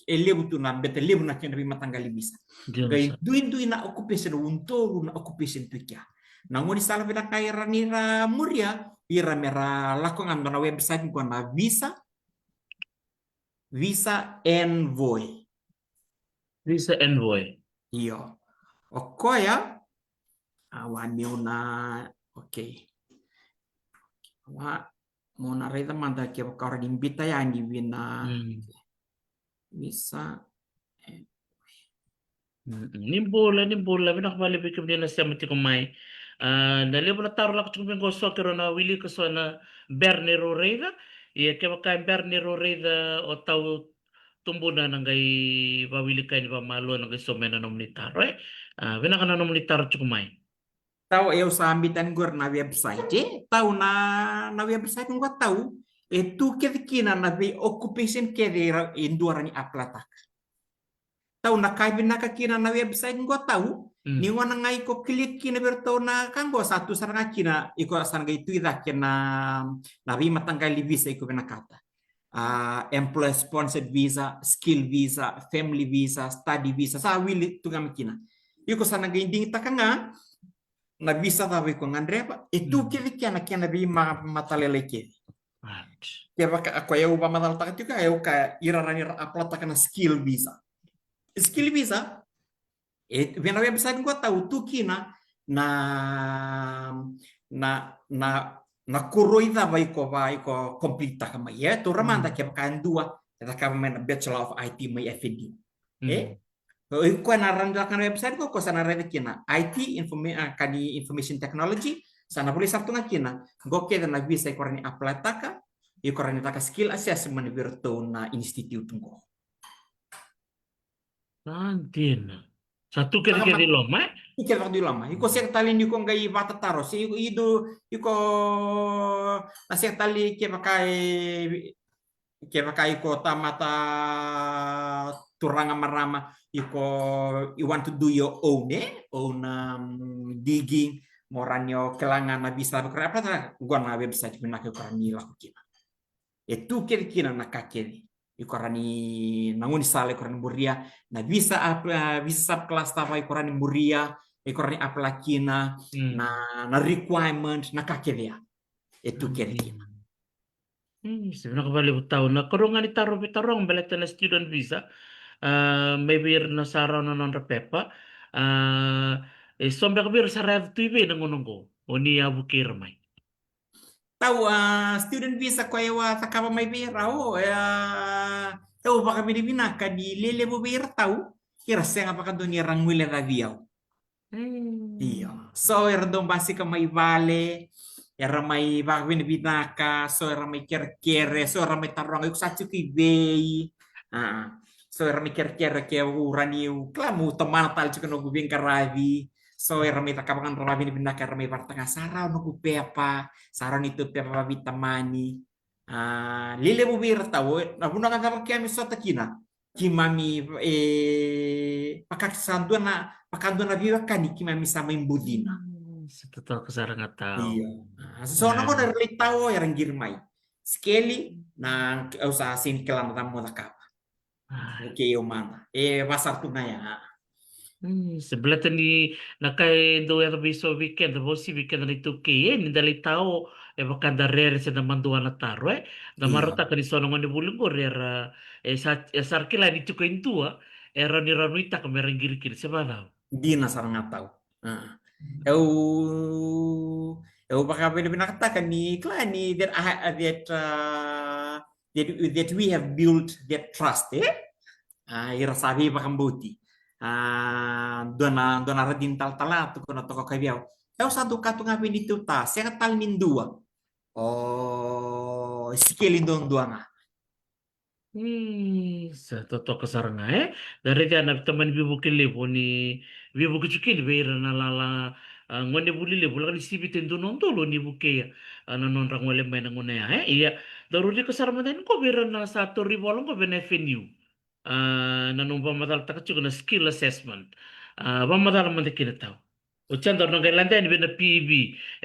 elebu tu na bete lebu na kinda bima tanggali bisa Diyan gai duin na occupation unto na occupation tu kya na ngoni sala bina kaira nira muria ira mera lako ngam na website ko na visa envoy Visa envoy. iyo okoya awani una okay wa mona reda manda ke bakar dimbita ya ni wina bisa Nimbola, binakabali bikim nila siya mati kumay. Nalibo na taro lang kung bingo so kero na wili ko so na Bernie Roreda. Iya kaya makain Bernie Roreda o tao tumbo na nang gay wawili kayo ni pamalo nang gay so mena nominitaro eh. Binaka na nominitaro chukumay. tahu eu sambitan gor na website tahu na website ngwa tahu itu kina na the occupation ke de induarani aplata tahu na kaibin na kina na website ngwa tahu ni wana ngai ko klik kina berto na kanggo satu saranga kina iko saranga itu ida kina na bi matanggali visa iko bina kata employer sponsored visa skill visa family visa study visa sa wili tungam kina iko sana gainding takanga na visa tawe ko ngandrepa itu kili kena bi matalele kiri kaya ako ya uba madal takat juga ya ka irarani aplata kana skill visa vena website ko tahu tu kina na kuroida vai ko complete kama ya to ramanda kaya kan dua eta kama men bachelor of IT mai FND ko narandakan website ko sana rede kina IT information technology sana boleh sabtu kina goke na visa korani apply taka korani taka skill assessment virtu na institute ko Nantin. Satu kira-kira lama. Ikut waktu lama. Iko siang tali ni ko ngai bata taro. Si iko na siang tali ke pakai ko tamata turanga marama iko you want to do your own digging moranyo kelangan na bisa berapa ta gua na website pinake korani laku kina. Itu kira-kira na kakeri. ikorani nanguni sala ikorani muria na visa sub class tava ikorani muria ikorani apelakina Hmm. na requirement na kakevea itu kerikina. Sebenarnya kembali tahun na kurungan itarong balik na student visa. Maybe na saraw na non repepa. Sombe kabir sa rev TV nangunungko. Oni abu kirmay. Tahu student visa ko ewa takapa may pera tahu baka binibinaka di lele mo pera tahu kira saya apakah dunia orang wile raviau. Iya. So era dong basi ka may vale, era may baka binibinaka, so era may kere so era may tarong yung sa chuki bay. So era may kere kaya urani yung klamu teman tal chuki no gubing karavi. So era may takabangan ravi binibinaka era may partanga saraw no gupepa, saraw nito pepa vitamani. Lile mo bira tawo, nabuna ka kapag kaya mi sota kina. Kimami pakadona viva kani kimami sama imbudina. Setelah kesara nggak tahu. Iya. So na ko na relate tao yang girmay. Skeli na usa sin kelan tamu na kapa. Okay, mana. Pasar tu na ya. Sebelah tani nakai do ya biso weekend, bosi weekend na itu kaya ni dali tao baka da rere sa naman duwa na taro na Iya. marota ka ni sono ngani bulungo era sarkila ni tuko intua era ni ranuita ka merengiri kiri sebana. Di na sarang tahu. Eu eu baka pinakatakan ni klani that we have built that trust ira sabi pakambuti dona radin tal-talato kono toko kabiao eu satu katu ngapi dito ta saya tal mindua skillin don dua Sa toto kasaranga dari dia na teman bibu kilibo ni bibu kuchukili beira na lala ngone bulile bulak ni sibi tendo nontolo ni bukeya ana non rangwale mai na ngone iya daruri kasarama den ko beira na satu ribolong ko benefeniu na numpa madal takachuk na skill assessment ba madal man de kinataw Uchan dor nang kailanda ni bena PV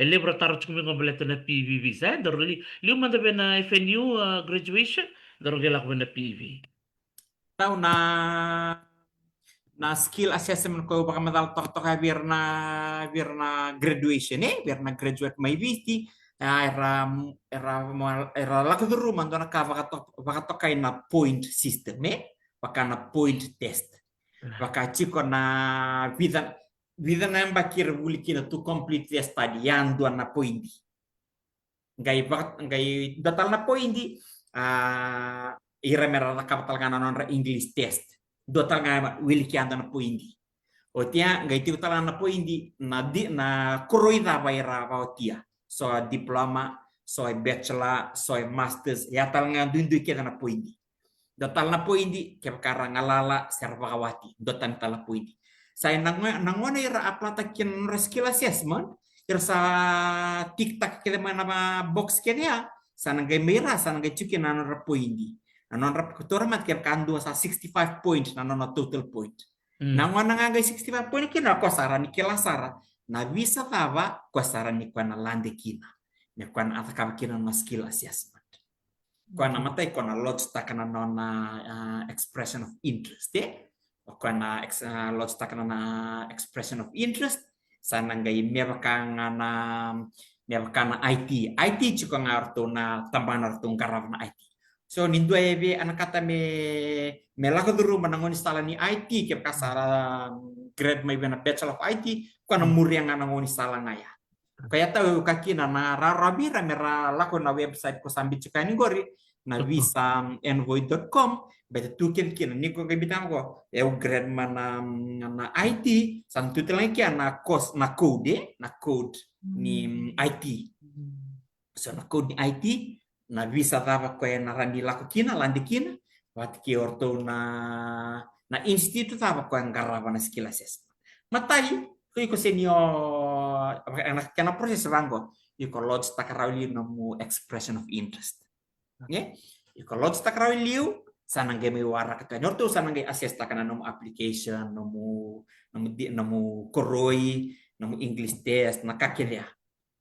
libro taro chukumi ngobeleto na PV visa daruli liu man de bena FNU graduation darong gelak bena PV. tahu na skill assessment ko baka madal tok biar na graduation biar na graduate may visti era lako duru man dona ka baka tok kay na point system baka na point test baka chiko na vida na bakir bulikina to complete the study yan doon na point ngai datal na point ira mera kapatal kana non English test dotal nga wiliki anda na point o tia ngai ti datal na point na kuroida baira ba tia so diploma so bachelor so masters ya tal nga dundu ke na point dotal na point ke karang alala servawati dotan tal point saya nangwana ira aplata kin skill assessment ira sa tiktak ke mana box ke dia sana ngai mera sana ngai chuki na point non rap kutora mat ker kandu sa 65 point na non total point nangwana nga 65 point kina ko sara ni kila sara na visa tava ko sara ni kwa na lande kina ne kwa na ataka kina na skill assessment kwa na matai kwa na lodge takana non expression of interest kwa na lodge takana na expression of interest sana ngai mebakanga na IT chiko ngarto na tambanar tung karab na IT so nindu ebe anak kata me lako duru manangon instala ni IT ke kasara grade may bena bachelor of IT kana muriang nangon instala ngaya kaya tahu kaki na rabira mera lako na website ko sambil chikani gori na visa envoy.com beta tuken kina niko kay bitang ko grade mana na IT santu telang na course na code ni IT so na code ni IT na visa tava ko na randi lako kina landi kina wat ki orto na institute tava ko garava na skill assessment matai ko senior anak kana proses rango iko lodge takarauli no mu expression of interest iko lodge takarauli sana ngai wara ka norto sana ngai assess takana no application no mu koroi no mu english test na kakelia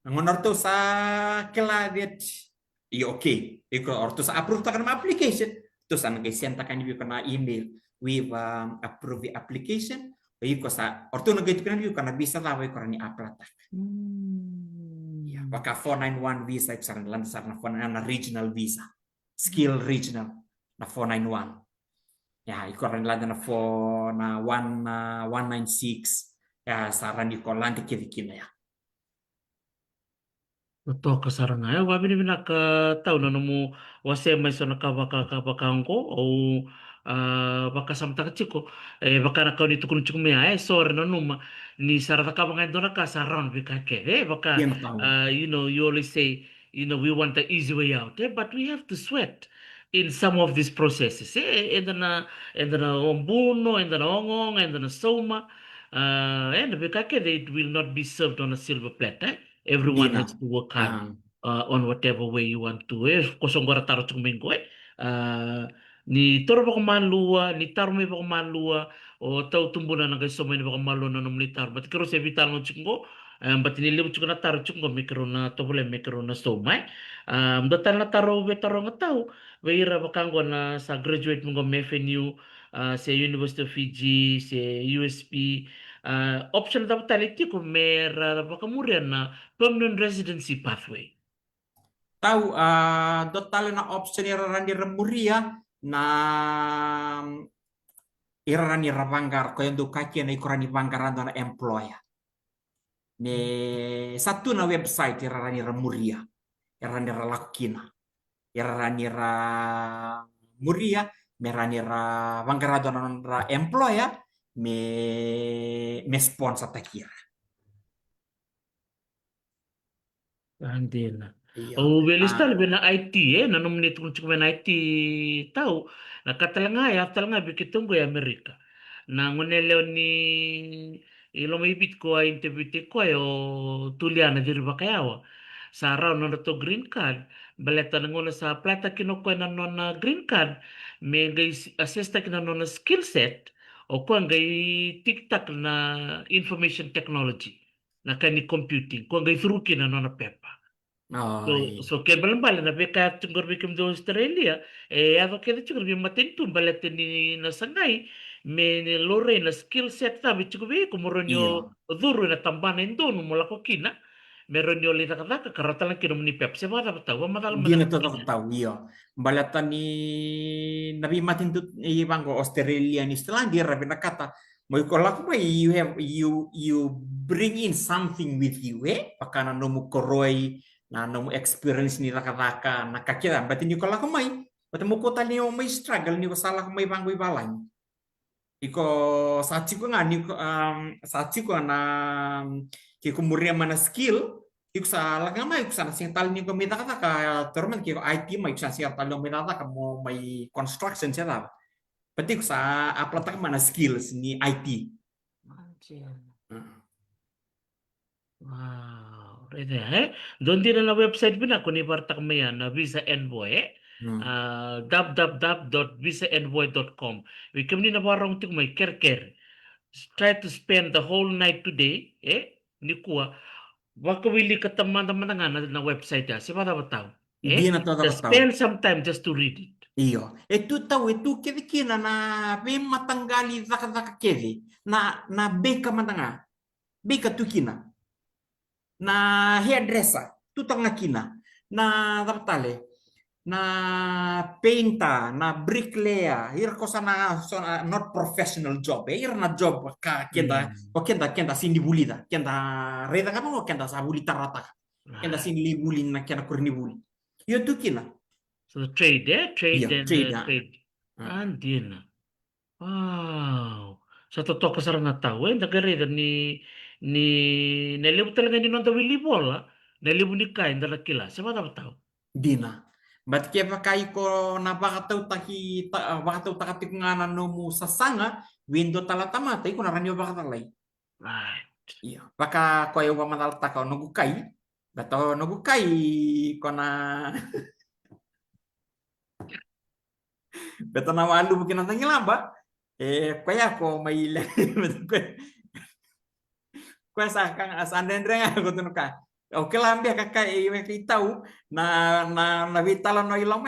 ngonorto sa keladet iya oke iko orto sa approve takana application Terus ang senta kan ibi kana email with approve the application. Iko sa orto na gayto kan ibi kana bisa tawo iko ni aplata. Ya, baka 491 visa iko sa landsar na regional visa. Skill regional na 491. Ya, iko ran lada na 4 na 196. Ya, saran iko landi kina ya. Betul kasaranga ya wa bini bina ka tau na mo wase mai so na ka baka angko o baka samta kachiko baka na ka ni tukun chukum ya so na numa ni sarata ka banga dona ka saran bika ke baka Dia na tahu. you always say we want the easy way out but we have to sweat in some of these processes and then ombuno and then ongong and then soma and bika ke it will not be served on a silver platter. Dia Everyone na. has to work hard Ah, on whatever way you want to. Kosong gora taro chung mingko ni toro ba kumalua, ni taro may ba kumalua, o tau tumbo na nagay so may ba kumalua na nung litar. But karo sa vital mo chungo, but niliw chungo na taro chungo, may karo na tobole, may karo na so may. Datan na taro, may taro nga tao. Wahira ba kanggo na sa graduate mo ng FNU, sa University of Fiji, sa USP, option dapat taliti ko mera baka murian na permanent residency pathway. tahu total na option iraran di remuria na iraran ni ravangar ko yung kaki na ikuran ni vangaran na employer. Ne satu na website iraran ni remuria, iraran ni lakina, iraran ni muria, meran ni vangaran na employer, me sponsor takira. Andina. Iya. O welista lebe na IT na nominate kung chukwe na IT tao nakatalanga ya talanga bikitungo ya Amerika. Na ngoneleo ni ilo may bit ko ay interview ko ay o tuliana diri bakayawa. Sa araw na to green card baleta na ngona sa plata kinoko na na green card may gay assesta kina na skill set o ko ngay tiktak na information technology na kani computing ko ngay through kina na pepa. Oh, iya. So ke balam bala na beka tunggur bikim do Australia ava ke tunggur bi maten tum balate ni na sangai me ni lore na skill set ta bi tunggur bi Iya. komoronyo duru na tambana indo no mola ko kina meronyo li taka karata lang kinom ni pep se bada bata wa madal Dia na madal to kina tahu iya. Balatan ni nabi matin tu ibang ko Australia ni setelah dia rabi nakata mo ko laku ba you bring in something with you pakana no mo koroi na no mo experience ni raka nakakira batin ni ko laku mai batin mo ko tali mo may struggle ni ko salah may banggo ibalan iko sachi ko nga ni ko sachi ko na ki ko muria mana skill iko sa lagama iko sa sing tal ni ko mita kata ka torment ki ko IT mai sa sing tal ni mita ka mo may construction siya ta pati ko sa aplata mana skills ni IT. wow rede don di na website bina ko ni bartak maya na visa envoy Hmm. www.visaenvoy.com we kamni na barong tik may kerker try to spend the whole night today ni kuha waka wili ka teman-teman na website ya siapa tahu Dia na to just tahu. spend some time just to read it. Iyo. Itu kedi kina na be matanggali zaka kedi na beka matanga. Beka tukina. Na hairdresser tutanga kina. Na zaptale. Na painter, na bricklayer, ir ko sana not professional job, ir na job ka kenda sindi bulida, kenda reda kama kenda sa bulita rata, kenda Right. sindi bulin na kenda kurni buli. Yo tukina. So trade trade Iya, and trade. trade andin wow sa totoo ko sarang tahu nagare ni nalibu talaga ni nonto wili bola nalibu ni kain dala kila siapa tahu Dina. Bat ke pakai ko na bakatau takati ngana no mu sasanga windo talata mata ko naranyo bakatalay. right Iya. Baka ko ayo matal takaw no gukai. Bato no gukai ko na beto na walu bukin ang tangilamba. Kaya ko may kaya sa kang asandendre nga ko tuno ka. Okay lang biya kakay may kitaw na nabitalan no ilong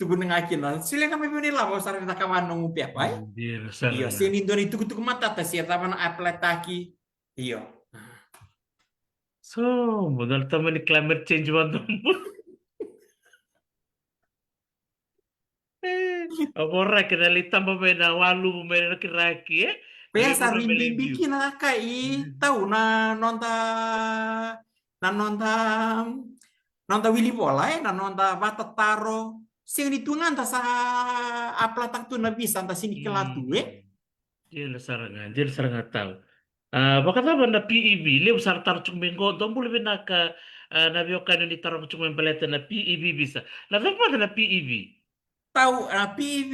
tugu ngaki na sila kami pinila mo sa rin nakawan ng upya pa eh. Anjir, Iyo, saranga. sini doni tugu mata ta siya tama na apply taki. Iyo. So, modal taman ni climate change man Agora kinalitan pa may na walu mo may nakiraki eh. Kaya Lagi mo sa na may rimbimbi review. kina kai tau na nonta nonta Willy Bola na nonta bata taro sing ditungan ta sa aplatak tu na bisa ta sini kelatu Dia saranga tahu. Baka naman na PEV, liw sartar chung minggo, doon mo libin naka nabiyo ka ni tarong chung baleta na PEV bisa. Lalang pa na PEV. Tahu PV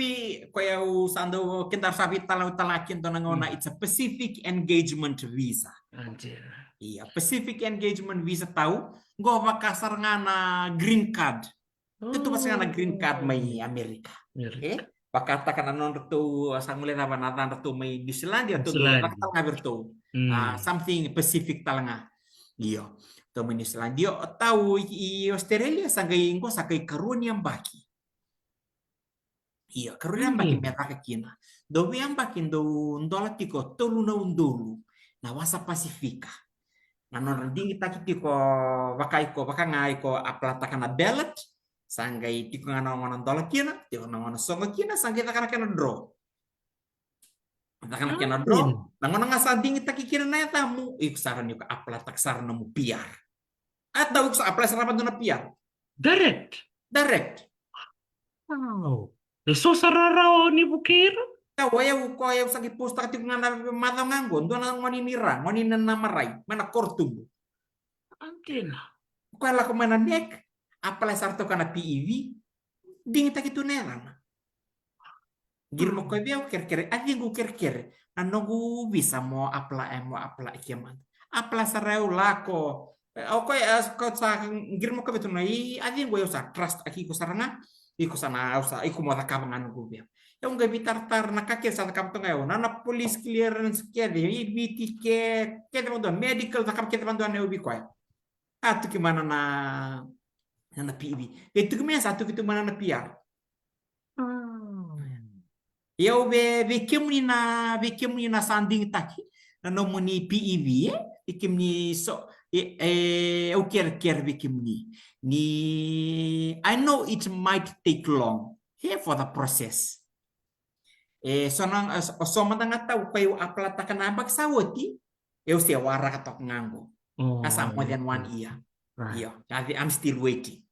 kaya usando kintar sabi talakin to nangona it's a Pacific Engagement Visa. Anjir. Iya, Pacific Engagement Visa tahu go kasar nga na green card. Itu pas nga na green card may Amerika. Amerika. Pakata ka nanon to sang mulai na natan to may New Zealand to do Zealand. naktal nga berto. Something Pacific talanga. Iyo. To may New Zealand. Iyo tahu i Australia sagay ko sakay karuan yang baki. Iya, karuan yang baki meraka kina. Do yang baki do ndola tiko tolu na undulu. Na wasa Pasifika. Nanon ding kita ko baka ngai ko aplata kana ballot sanggai tiko ngana ngana dola kina tiko ngana songa kina sanggai takana kana draw takana kana draw ngana ngasa ding kita kikira na tamu iksaran yuka aplata ksarna mu piar atau iksa aplata sarapa dona piar direct Wow. So sararao ni bukira. Waya ko ayaw sa giposta kati nga na mata ngangon do na ngoni nira ngoni na namaray mana kortum Antena. ko ala ko mana nek apala sarto kana PEV ding ta kitu neran girmo ko biaw kerkere adi gu kerkere nanogu bisa mo apla ikiaman apla sarau lako o ko sa girmo ko betu nai adi gu sa trust aki ko saranga iko sana usa iko mo takabangan gu biaw yung gabi tartar nakakir sa kapto ngayon na police clearance kede IBT kede mo doon medical takap kede mo doon na ubi ko at gimana na PEV itu gimana satu gitu mana na PR ya be kemni na sanding taki na nomuni PEV ikimni so o ker be kemni ni I know it might take long here for the process sonang somang nga tau kayo aplata ka na bagsawoti eu siya wara katok ngango asa more than 1 year yo I'm still waiting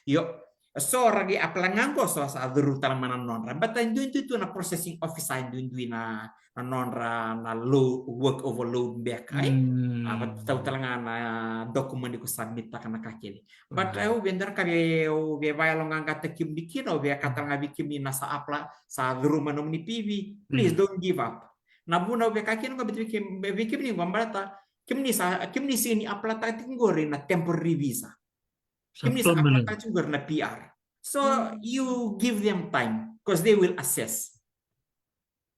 yo so ragi apla ngango so sa duru talang mananonra but itu na processing officer ndu na nonra na low work overload back but tahu talang na dokumen ko submit ta kana kakeli but eu vendar ka be bayalo nganga tekim dikino be katal ngabi kimi na sa apla sa duru manom ni PV please don't give up nabuna be kakino ngabi bikim ni gambata kimni sini apla ta tinggori na temporary visa kimni sa apla ta tinggori na PR so you give them time because they will assess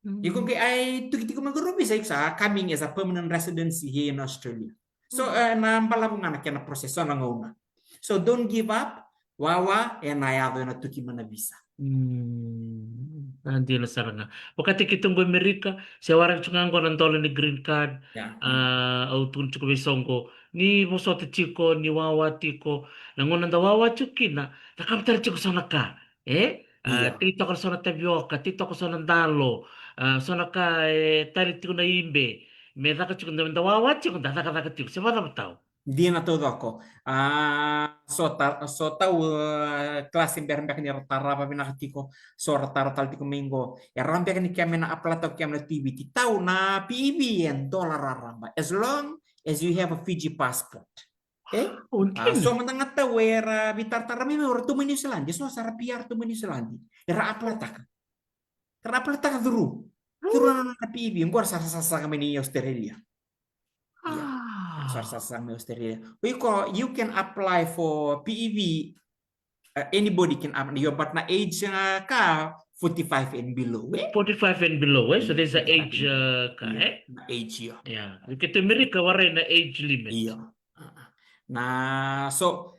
Yung kay ay tukiti ko maguro bisa sa coming as a permanent residency here in Australia. So nampala mo nga na proseso na nguna. So don't give up. Wawa nayado na tuki man na visa. Nanti la saranga. Wakati kitong Amerika, siya warang chungang ko ng ni green card. Au tun chuko bisongo. Ni mosote chiko ni wawa tiko. Nangunan da wawa chukina. Nakaptar chiko sana ka. Tito ko sana tapioca, tito ko sana dalo. Sana ka tali tiko na imbe. Me daka chiko da wawa chiko da daka tiko. Siya wala tao. Di na todo ako. So tau klase bermbek ni rotara pa pinakatiko. So rotara tal tiko minggo. Rambek ni kami na aplato kami na TBT. Tau na PEV and dollar ramba. As long as you have a Fiji passport. So matang tau era bitar-tara mi ora tumo New Zealand. So sara PR tumo New Zealand. Era aplatak. Era aplatak duru. Duru na PEV. Ngor sa kami ni Australia. You can apply for PEV. Anybody can apply. But na age ka 45 and below. 45 and below. So there's an age age Yeah. Kita Amerika waray na age limit. Na so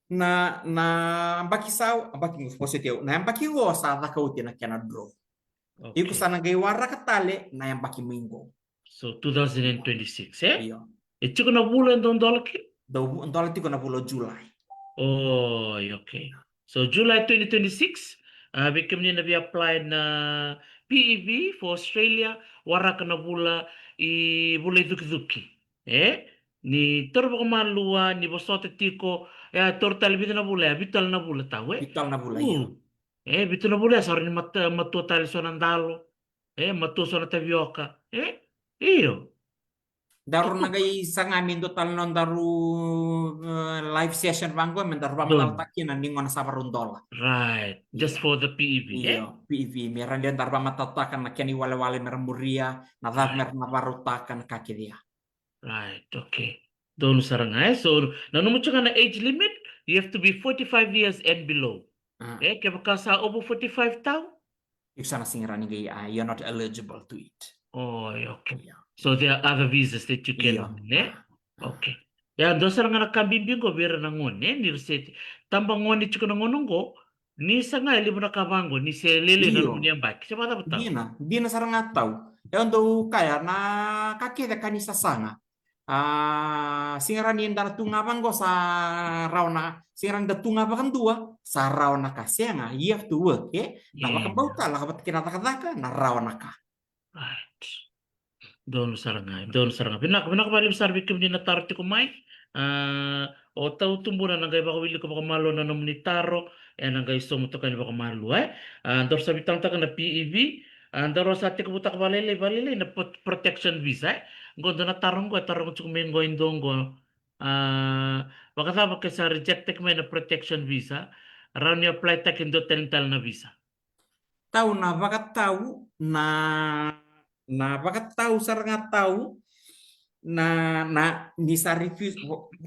na ambaki sao ambaki positive na ambaki go sa da kauti na kena draw iku Okay. sana gai warra katale na ambaki mingo So 2026, eh? iyo E chiko na bulan don dolki? do ndola tiko na bulo July Oh, okay. So July 2026, bikim ni nabi apply na PEV for Australia, wara ka na bula I bula duki-duki. Eh? Ni torbo ko malua, ni bosote tiko, tortal bito na bula, bital na bula tau, eh? bital na bula iyo Bito na bula, sorry ni matua tali sonandalo, matua sona tavioka, iyo. daru Tutup. nagai sanga min do tal non daru live session banggo men daru bamatal Don. takina ningon sabarun dola Right. Just iya for the PEV, iyo PV meran dia daru bamatal takan na keni wale wale meremuria na dab Right. mer na baru takan kaki dia Right, okay. Doon sarangay. So, nanumo siya na age limit, you have to be 45 years and below. Kaya baka sa over 45 tao? Yung sana singira ni you're not eligible to it. Oh, okay. Iya. So, there are other visas that you Iya. can, Okay. Ya, doon sarang na kabimbing ko, bira na ngon, ni reseti. Tambang ngon ni chiko na ngonong ko, ni sa nga, libo na kabango, ni se lele na Iyo. naman niyang bike. Siya ba tao? Dina sarang ataw. Ndo kaya na kakita kanisa sanga. Singira ni ndara tunga banggo sa rauna singira da tunga bakan dua sa rauna ka senga you have to work na bakan bauta la kapat kinata na rauna ka. Right. Doon sarangay. Pinak bali besar bikim ni nataro ti kumay. O tau tumburan nang ba wili ko baka malo na nom ni taro nang iso mo to kan baka malo andor sa bitang ta na PEV andor sa ti kubutak balele na protection visa gondo na tarong ko tarong ko mengo indongo baka sa baka sa rejected ko na protection visa around ni apply ta kindo tental na visa. Tahu na bakat tahu na bakat tahu sarang tahu na nisa refuse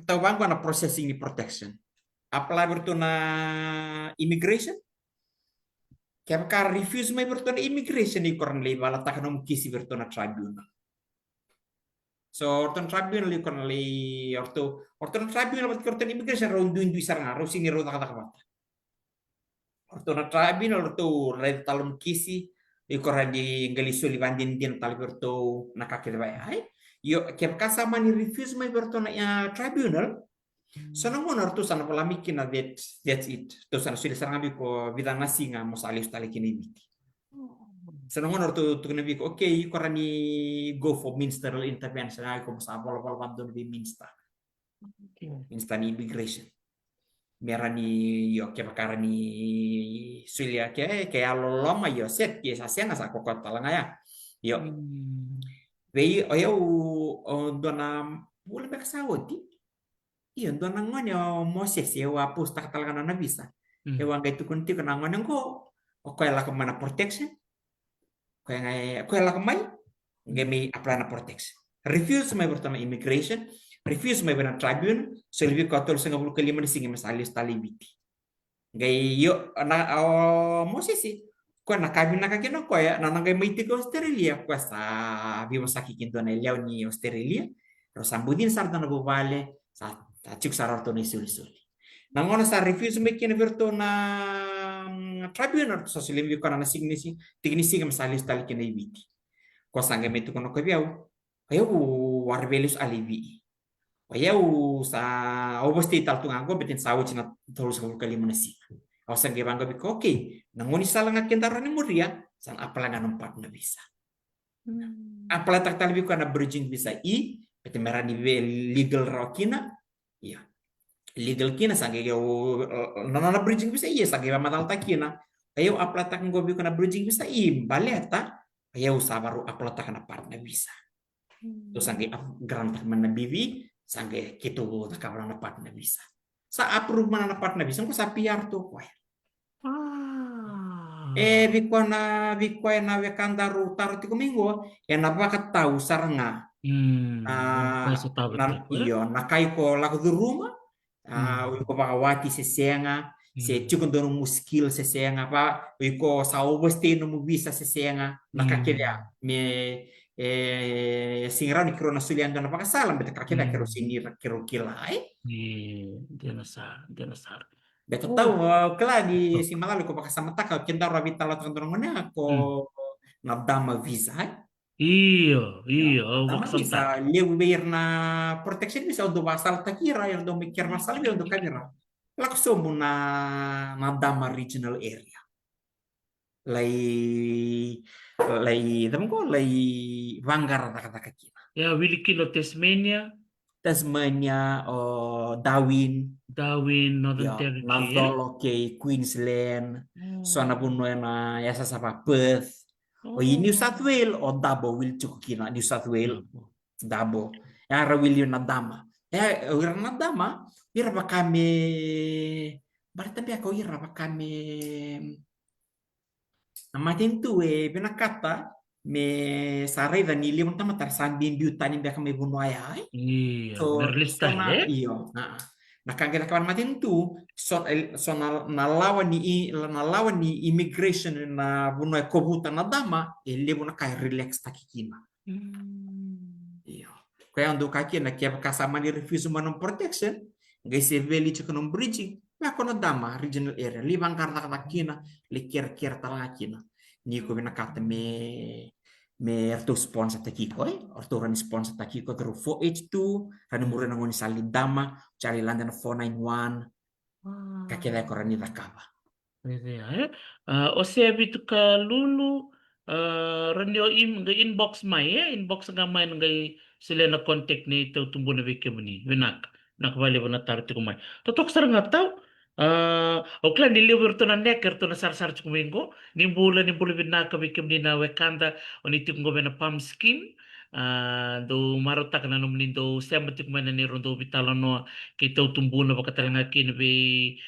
tahu bangko na processing ni protection apply bertu na immigration kaya ka refuse may bertu na immigration ni koran lay bala takan kisi bertu na tribunal so orton tribunal ni koran lay orton tribunal bat korton immigration round duin duisar nga ro sini ro takata orto na tribunal orto red talon kisi di koran di ngaliso libandin din tali bertu nakakita bay ay yo kaya kasama ni refuse may bertu na tribunal sana mo narto sana polamikin na that's it to sana sudah sarang abi ko bidang nasi nga mo salih tali kinibiti sana mo narto to kinabi ko okay korani go for ministerial intervention ay ko sa bol bandon bi minsta ni immigration merani yo ke bakara ni sulia ke alo loma yo set ke sa senga sa ko talanga ya yo vei oyo dona bule bekasawoti iyo dona ngonyo Moses ya wa pusta katalanga na bisa e wa ngai tukunti kana ngonyo ko o ko la mana protection ko la mai ngai mi apply na protection refuse mai bertama immigration refuse mai bena tribunal so lebih kotol senga bulu kelima di singi masalis talibiti ngai yo na Moses ko na kabina ka kino ko ya na ngai mai tiko Australia ko sa bi masaki kinto na liao ni Australia ro sambudin sarta na bubale sa cik sarar to ni suli nangono sa refuse me kina verto na tribunal so sili bi kona na signisi tignisi ka masalis tali kina ibiti ko sanga me to kono ko biau ayo warbelus alivi ayo sa obosti tal tunga ko betin sawo china tolus ko kali manasi aw sange bangga bi ko okay nangoni sala ngakentara ni muria sang apala nganompat na bisa apala tak tali bi ko na bridging bisa betin merani legal rokina ya legal kina sange yo nana bridging bisa sange matal takina ayo apala tak ngobi ko na bridging bisa baleta ayo sabaru apala tak na partner bisa to sange grant man bibi sange kitu takabra na partner bisa sa approve man na partner bisa ko sa PR to ko biko na wekandaru taru ti kumingo na baka tahu saranga iyo nakai ko laku di rumah ko baka wati sesenga se chukundo no muskil sesenga pa ko sa oboste no mu bisa sesenga nakakira me singrau ni kiro na sulian dan pakasalam beta kakita kiro Hmm. sini kiro kilai. Dia nasar. Beta tahu Oh, kela di betul. sing malalu ko pakasama taka kinta rabi tala tong ngone ko Hmm. nadama visa. Iya, Ya, iya, nadama wakasam bisa taki. lewer na protection bisa untuk masalah takira yang untuk mikir masalah bisa untuk kamera. Langsung na nadama regional area. Lai tamo ko lai Vangar kata kita. Ya, Wilikino Tasmania, Tasmania o Darwin. Darwin, Northern Ya, Territory, ya. Natal, okay, Queensland, so na Oh, puno na yasa sa Perth, o New oh, South Wales, o Dabo, will chukukina, New South Wales, Dabo. Dabo. Ya, ra will yun na dama. Ya, ira na dama, ira ba kami, barita biya ko, ira ba kami, namatin tu pinakata, me saray da nilimun tama tarsambin biutan biya kami bunuaya, Iya, So Merlistal, ya. na iyo. Na kagaya kawan matin tu so nalawan ni immigration na bunoi kobuta na dama lebo na kay relax takikina. Hmm. Iyo. Kaya ando kaki na kaya kasama ni refuse man ng protection ngay se veli chika ng bridging na kono dama regional area libang karta katakina likir kir talakina. Ni ko binakata me erto sponsor takiko orto ran sponsor takiko karo 4H2 ran mura na ngoni sali dama cari landa na 491 kakela ko ran ni rakaba. Gitu ya. Ose bitu ka lulu ranyo ga inbox mai ya inbox nga mai ngai sila na contact ni ito tumbo na bike muni winak nakbali ba na tarti kumai totok sar nga tau okla niliwer to na necker to na sar sar kumingo nimbula binaka bike muni na wekanda oniti ko na pam skin do marotak na num nindo semati kumai na ni rondo bitalo no kito tumbo na bakatalanga kin be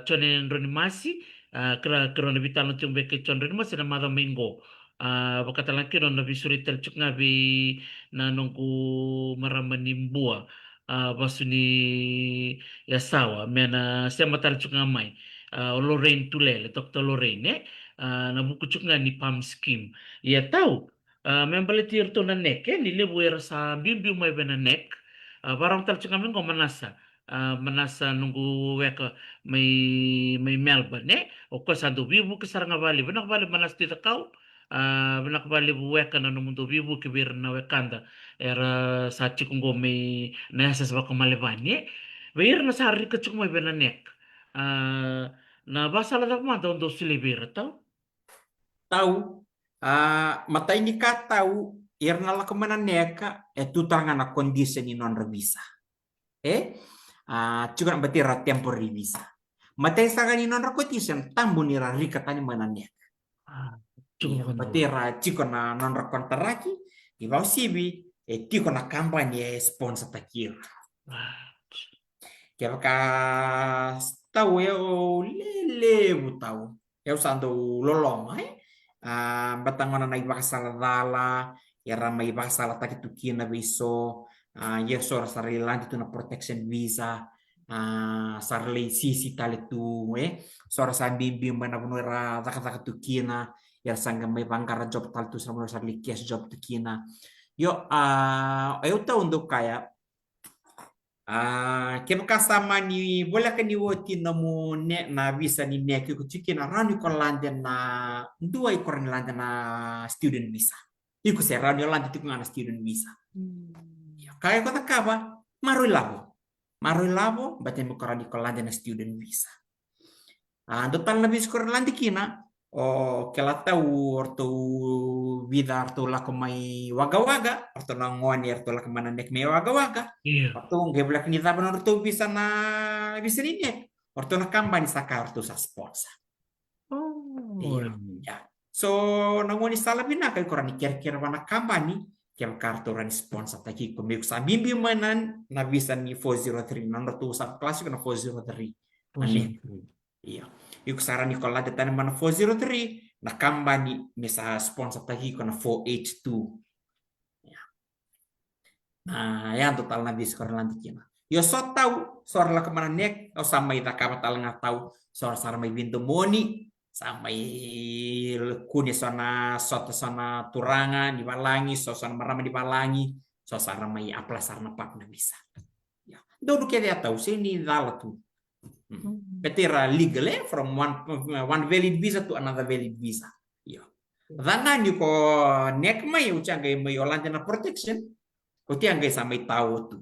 chonen ronimasi kera na bitalo tung be ke chon ronimasi na mada mingo bakatalan kino na bisuri telchuk nga bi na nungku maramanimbua basu ni yasawa mena sema telchuk nga mai Lorraine Tulele Dr. Lorraine na buku chuk nga ni Pam Scheme ya tahu membalitir to na nek ni lebuer sa bimbi mai bena nek barang telchuk nga mingo manasa manasa nunggu weka may Melbourne o kasando bibu kasaranga bali benak bali manas ti kau benak bali buweka na numundo bibu kibir na wekanda era sa chikungo may nasa sa baka malibanye bayir na sa hari ka chikungo may benanek na basa ladak man daw do silibir tau Tahu mata ini ka tahu irna la kemana neka tutanga na kondisi ni non revisa. Juga na batira tempo revisa. Mata isa ni non rakotisen tambo ni rika tani mananya. chikungo Iya, ka na batera chiko na non rakontaraki, ibao sibi, tiko na kampanye sponsor takira. Kaya baka tahu ya lele tahu. Ya usando lolong batangon na ibakasala dala, ya ramai ibakasala takitukina biso, ya sora sarili tu na protection visa, sarili sisi tali tu, sora sa bimbi mana bunura takatakitukina, ya sangga may pangkara job tal tu sama sarili cash job tukina. Yo, ayo tahu untuk kaya kaya kasama ni wala ka ni woti na mo ne na visa ni ne ko chiki na rani ko lande na dua ko ran lande na student visa. Iku se rani lande tiku na student visa. Kaya ko takaba maroy labo. Maroy labo baten mo ko rani ko lande na student visa. Total na bis ko lande kina o kela tahu orto vida orto la ko may waga-waga orto na ngoni orto la ko mananek may waga-waga. iya Waktu ngeblak ni taban orto bisa na bisa ni orto na kamba ni saka orto sa sponsor. oh Iya, ya. So nangoni sala bina kay korani kira-kira wana kamba ni kaya karto ran sponsor taki ko may sa bimbi manan na bisa ni 403 nan orto sa klase ko na 403. Ani. positif Iya. Yung saran ni kola datan man 403 na kamba ni misa sponsor taki ko na 4H2. Yan total na Discord lang kina. Yo so tahu sor la kemana nek o sa may taka tal nga tahu sor sar may bintu moni sampai kuni sana sota sana turangan di balangi sosana marama di balangi sosana mai apla sarna pak na bisa ya do ke dia tahu sini dala tu petira legal from one valid visa to another valid visa ya dana ni ko nek mai ucang ga mai olanda protection ko tiang ga sampai tahu tu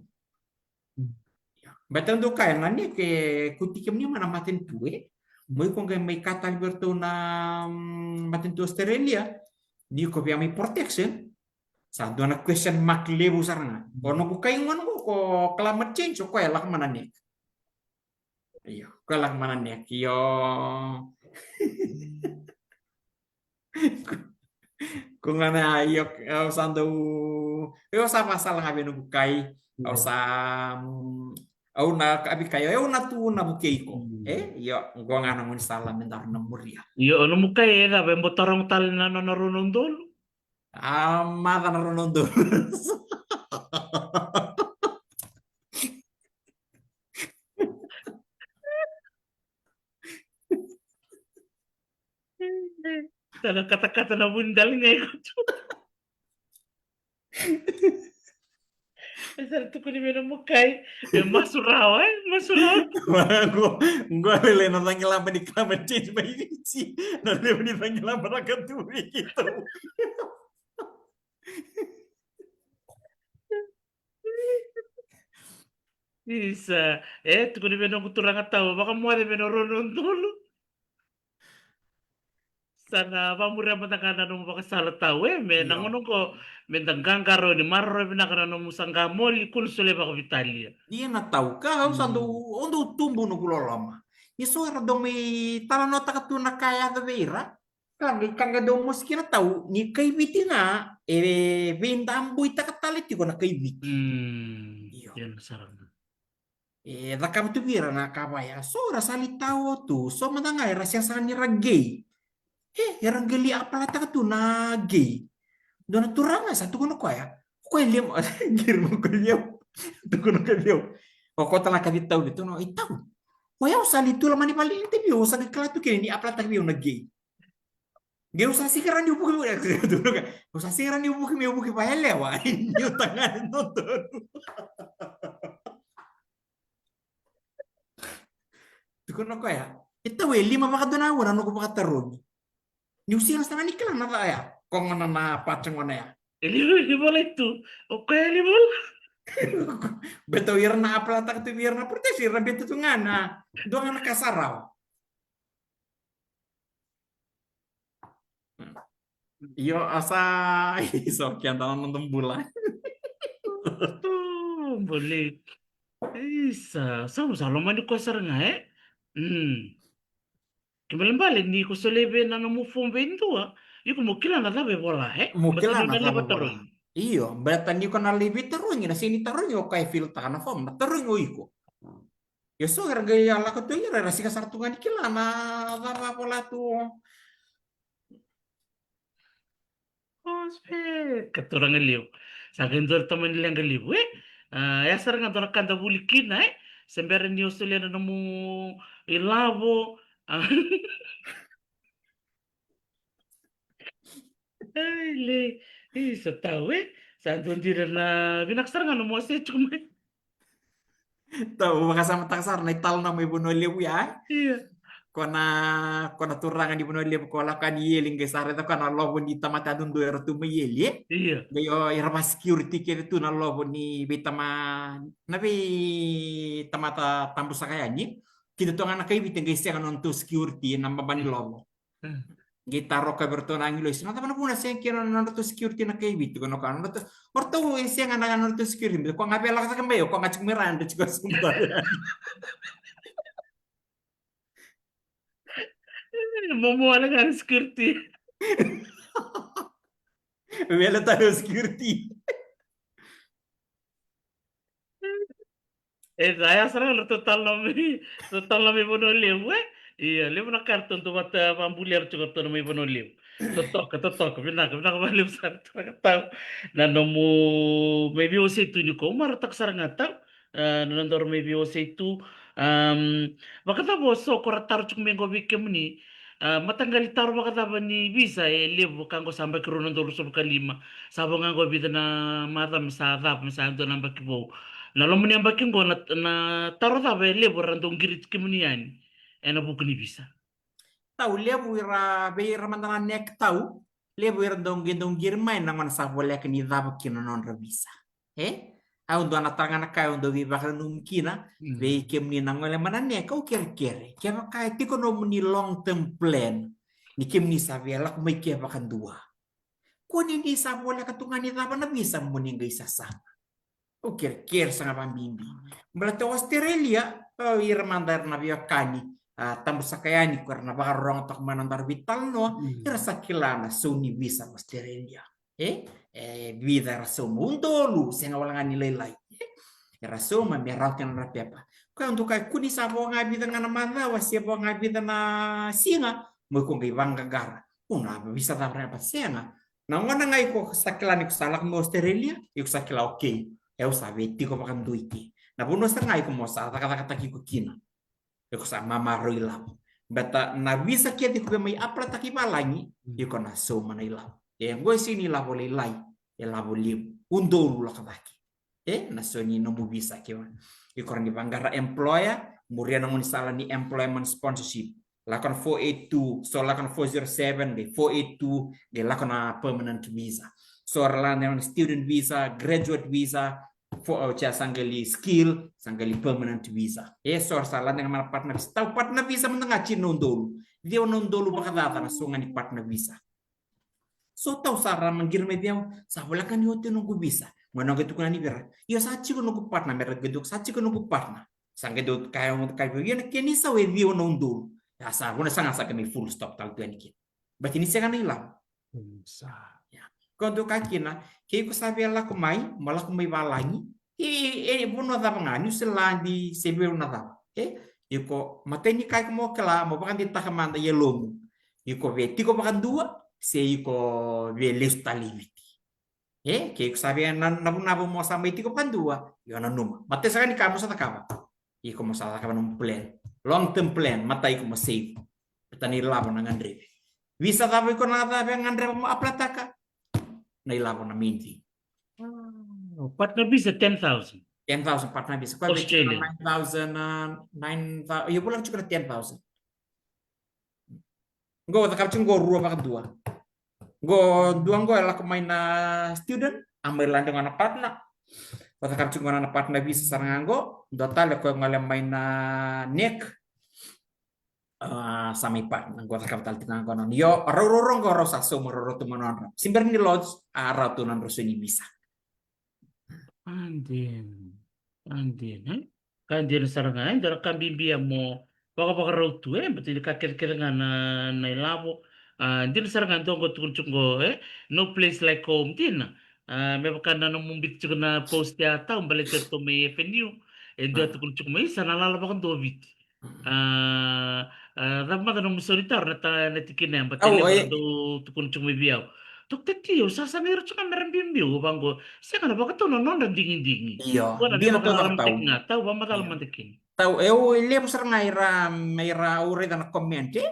betul tuh kayak nanya ke kutikem ni mana maten tuwe Moi con che mai kata Alberto na matin to Australia di ko pia mai protection sa do na question mark lebu sarna kono ko kay ngon ko climate change ko elak mana nek iyo ko elak mana nek yo ko ngana yo usando yo sa masalah ngabe no kai o sa au na abi kayo eu na tu na bukeiko yo gua ngana mun salah mentar na muria Iyo, ano mo kaya na, botarong tal na narunong dolo. amada na Ronaldo Sana kata-kata na bundal nga ikaw. Sana to ko ni Meno mo kay, masuraw masuraw. gua lele no tanggalan di climate change mai vici non le di tanggalan para tuwi gitu Isa, to ko ni Meno ko turang ataw, baka mo rin Meno runong dolo. Sana pamura matakanan mo baka salat tahu men iya nangono ko men tanggangkaro ni marro pinakana mo sanggamol kul sule baka Italia. dia na tau ka usando ondo tumbu no kulo lama ni so era do me tala nota ka tu na kaya da beira kan kanga do muskina tau ni kai bitina e vendambu ita katali ti na kai bit iyo Yan sarang. da kam tu bira na kabaya so ra sali tau tu so madanga era sia sani ragay era gali apa lata ka tu na gay dona turanga satu kono ko ya ko liam gir mo ko liam tu kono ka liam o ko tala ka ditau gitu no itau o ya usali tu la mani pali inte bio usa ke klatu ke ni apa tak bio na gay gay usa sikaran di ubuki tu no ka usa sikaran di ubuki mi ubuki pa hele wa ni utangan nonton tu kono ko ya itau e lima maka dona wana no ko pakataroni ni usia na ni kala na ya ko ngana na paceng wana ya Libol itu. Oke, libol. Beto irna apla tak tu irna protes irna beto tu ngana do ngana kasarau yo asa iso kian tanan nonton bulan Oh, boleh. Isa, sama Salomon di kosar nga eh. Kembali ni ko solebe na no mufumbe ntua. Yuko mukila na labe bola eh. mukila Batino na na tama leba bola terus. iyo beratan ni kona libi terungi na sini terungi o kai filta na fom na terungi o iko yo so harga ya la ko tu ira rasi kasartungan kila na tama bola tu Oh, spe. Katurang liu. Sa gendor taman nilang liu eh. Ya sarang nga tora kanda bulikin eh. Sembere ni Australia na mo ilabo. Ah, Ay, le. Isa tahu eh. Sa doon din na binaksar nga no mo sa chumay. tahu makasama taksar na ital na may buno liu ya Iya. kona turangan di buno liu ko la kan yeling ge sare ta kana lobo di tamata dun do era tu mayeli Iya. gayo irama security kere tu na lobo ni bitama nabi tamata tambu sakayani kita tu anak kai biteng guys yang nonton security namba bani lobo kita roka bertona angilo isna ta mana puna sen kira nonton security na kai bitu kono kan nonton orto isen anak nonton security ko ngabe la ka kambe ko ngacik meran de ciko sumpah Memuala kan security. Bela tahu security Saya serang total nami bono liu eh. Iya, liu na karton tu mata pambuliar cukup tu nami bono liu. Totok, bina balik sar tahu. Na nomu maybe o itu ni ko mar tak sarang atau nandor maybe o itu baka tabo so ko ratar cuk mengo bikem ni matanggal taru makataba ni visa levo kango sampai ke runon dulu sob kalima sabo ngango bida na mata misada misado namba kibo na lo muni amba kingo na taru taba levo randong girit kimuniani ena buku ni visa. Tau lebu ira beira mandana nek tau lebu ira dong girmai na man sa boleh ni daba kina non revisa. Au do na tanga na kai do viva num kina be kem ni nang ole mana nek au kere ke kai tiko no muni long term plan ni kem ni sa vela ko mai ke bakan dua. Ko ni sa boleh katungan ni daba na bisa muni ngai sasa. O kere sanga pambimbi. Berarti Australia ira mandar na via kani tambah sakayani karena bakar orang tak manantar vital no ira sakilana suni visa Australia vida raso mundo lu senga wala ngani lelai raso ma merautan na pepa ko untuk kai kuni sabo ngabi dengan mana wasia bo ngabi na singa mo ko ngai bangga gara una bisa ta berapa senga na ngona ngai ko sakilani ko salak mo Australia yuk sakila okay eu sabe tiko makan duiti na buno sangai ko mo sa kata-kata ko kina yo sa mama roila bata na visa kia di ko mai apra taki balangi yo ko na so manila gue sini la boleh lai la boleh undo la kabaki na so ni no mu visa kia yo ko ni bangara employer muria na sala ni employment sponsorship lakon 482 so lakon 407 de 482 de lakon permanent visa so la student visa graduate visa sangali skill sangali permanent visa salah dengan partner tahu partner visa menengah cino dulu dia dulu bakal na sungan di partner visa so tahu sarah mangir media sabola kan yote nunggu visa mana gitu kan ni ber yo sachi ko nunggu partner mer gitu sachi ko nunggu partner sangge do kayak begini kini sawe dia dulu ya sa guna sangat sakit full stop tahu tuan ini berarti ini saya kan hilang quando kakina que ko sabe lá com mai mala com mai balangi buno da ngani selandi sebe una da iko mateni kai mo kala mo bakan di takamanda yelom iko veti ko bakan dua se iko ve lista limiti que ko sabe na mo sa mai ko bakan dua yo na numa mate sa ni kamo sa takaba iko mo sa takaba num plan long term plan mata iko mo save petani labo na ngandre visa da ko na da ngandre mo aplataka na ilabo na minti. Partner visa 10,000. 10,000 partner visa. Kau Australia. 9,000. Ya pulang cukup 10,000. Go takap cunggo rua pakai dua. Go elak main student. Ambil landing anak partner. Go takap cunggo anak partner visa sarang go. Total ko ngalem main nek. Sami partner gua takap tinang konon yo rorong go rosa so mororo tu manon simber ni lodge ratu nan rosuni bisa andin kan sarangan dara kambimbi mo baka rotu betul kakir na ilabo din sarangan dongo tukun no place like home tin me baka na mumbit na post ya ta umbale to me venue endo tukun may sanalala baka dovit ramada no musoritar na tikinem patele do tukun biyaw tuk tetiyo sa samiro tsaka meron bimbiyo banggo siya ka na baka to non dingin iyo wala di na to tahu nga tahu ba madal mantekin tahu lem ser ngaira ure dan komente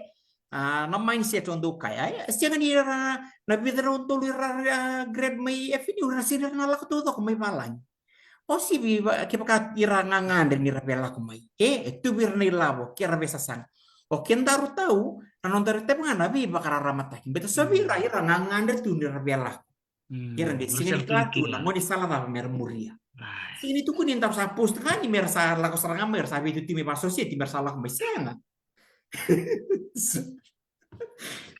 na mindset ondo kaya siya ni na bidra ondo grade may FNU na sila na lakto ko may malang o si biba kipaka ira ngangande ni rabela ko may tu bir ni labo kira besa sang o kendaru tahu nanon dari te mga nabi bakara ramatakin beto sabi ira ngangande tu ni rabela kira de sini klatu na mo di sala na mer muria sini tu kunin tap sa post kan ni mer sa la ko saranga mer sabi tu timi pa society mer sala ko may senga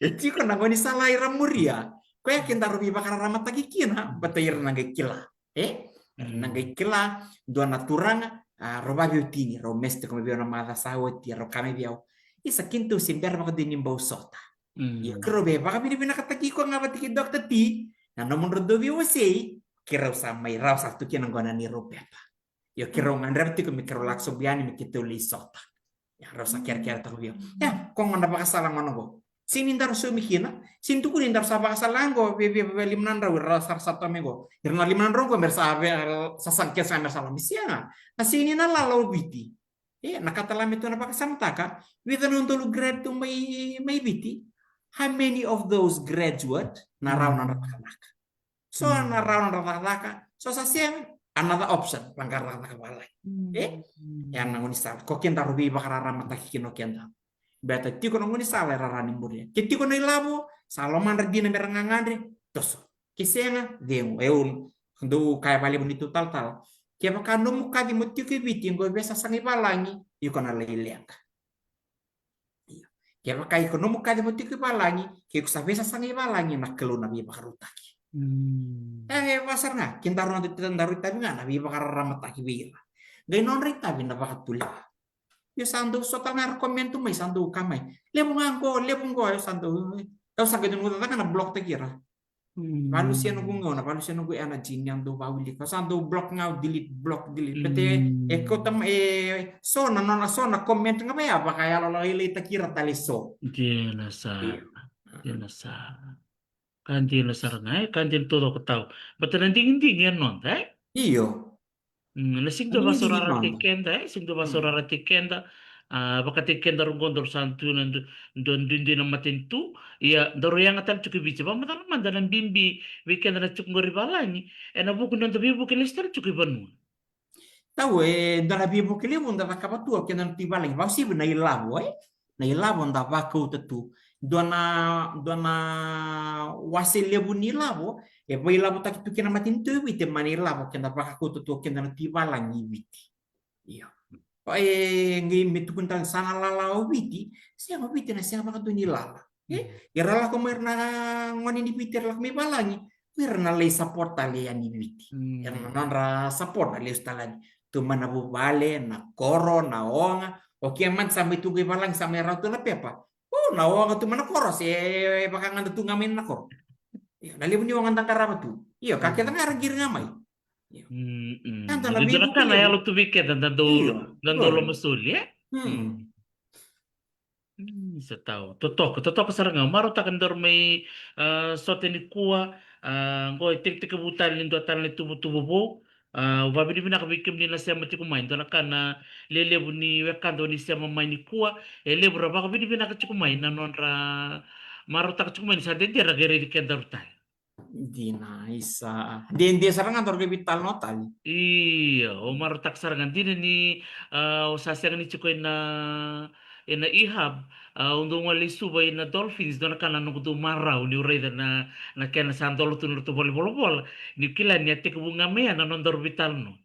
Eti ko na ni sala ira muria ko ya kendaru bi bakara ramataki kina batayir nangay kila nangai kila do naturang roba biutini ro meste come biona mada sawoti ro kame biau isa kintu simber mako dinin bau sota ya kro be baka bina kataki ko ngabati ki dokter ti na nomon rodo bi wasi kira sa mai raw sa tu kinang gona ni ro pepa ya kira mandrati ko mikro lakso biani mikito li sota ya raw sa kira ta biu ya ko ngona baka sala ngono go sinindar sumikina sintu ko nindar sa baka salango be limnan raw rasar sato mego irna limnan ro ko mersa sasangkes sa mersa misia na sini na lalaw biti nakatalami to na pakasamtaka, with an ontolo grad to may biti. How many of those graduate na raw na ratakanaka? So, na raw na ratakanaka, so sa siyang another option, langgar ratakanaka. Yan nanguni sal. Ko kenda rubi bakarara mataki kino kenda. Beta tiko nanguni sal rarani muria. Kitiko na ilabo, saloman radina merangangandre, toso. Kisenga, demo, eul. Ndo kaya bali bonito tal. Kaya baka nomu kadi mo tiko ibiti, ngo besa sangi balangi, yuko na leileka. Kaya baka iko nomu kadi mo tiko balangi, kaya kusa besa sangi balangi, nakelo na biya bakarutaki. Pasar nga, kintaru na titandaru tabi nga, nabi bakarara mataki bira. Gay non rin tabi na bakatula. Yo sandu so tangar komento may sandu kamay. Lebong ko yo sandu. Taw sa ganun mo ta na block ta kira. Paano siya nung na paano siya nung ana jinyang do bawili ko sandu block nga delete. Bete ko tam so na comment nga may ba kaya lo ile ta kira tali so. Dia nasa. Kantin na sarangai, kantin todo ko tau. Batalan dingin yan non, Iyo. Nasing do basurara tikenda, sing do basurara tikenda, baka tikenda ron gondor santu don dindi na matintu, iya daro yang atan cukup bici, ba matan mandanan bimbi weekend na cukup ngoribalani, na buku non tabi buku lister cukup banu. Tahu dalla bibo che levo andava a capatua che non ti vale, ma sì, nei lavo, nei lavo andava a cauta tu, dona wasil levo ni lavo, e poi lavo tak tu che na matin tu vite, ma nei lavo che andava a cauta tu che non ti vale ni viti. Io. Poi ngi metu kuntan sana lala viti, siamo viti na siamo tu ni lala. Era la come na ngoni ni viti la mi balani, na lei support ali ani viti. Era non ra support ali ustalani. Tuma na bubale, na koro, na onga, o kia man sampai tugi balang sampai ratu na pepa. Na onga tuma na koro, si baka nganda tu ngamin na koro. Nali bunyi onga tang karama tu. Iyo, kakek tang aragir ngamay. Dito na ka na yalo tubike dan dolo masul, ya? Sa tao. Totoo saranga. Maro ta kan dormay sote ni kuwa, ngo tik butal nindo tal ni tubo bo. Wabidi bina kabikim ni nasya mati kumain to nakana lelebu ni wekando ni siya mamay ni kuwa lebu ra baka bidi bina kachukumain na non ra maro ta kachukumain sa dente ra gere di kenda rutal. Di na isa. Di sarang antor ke vital notal. Iya, o maro tak sarangan din ni sasyang ni chukoy na ina ihab undung wali subay na dolphins do nakana nung do maraw ni ureda na kena sandolo tunur to bol ni kila ni ate kubunga mea na non dorbital no.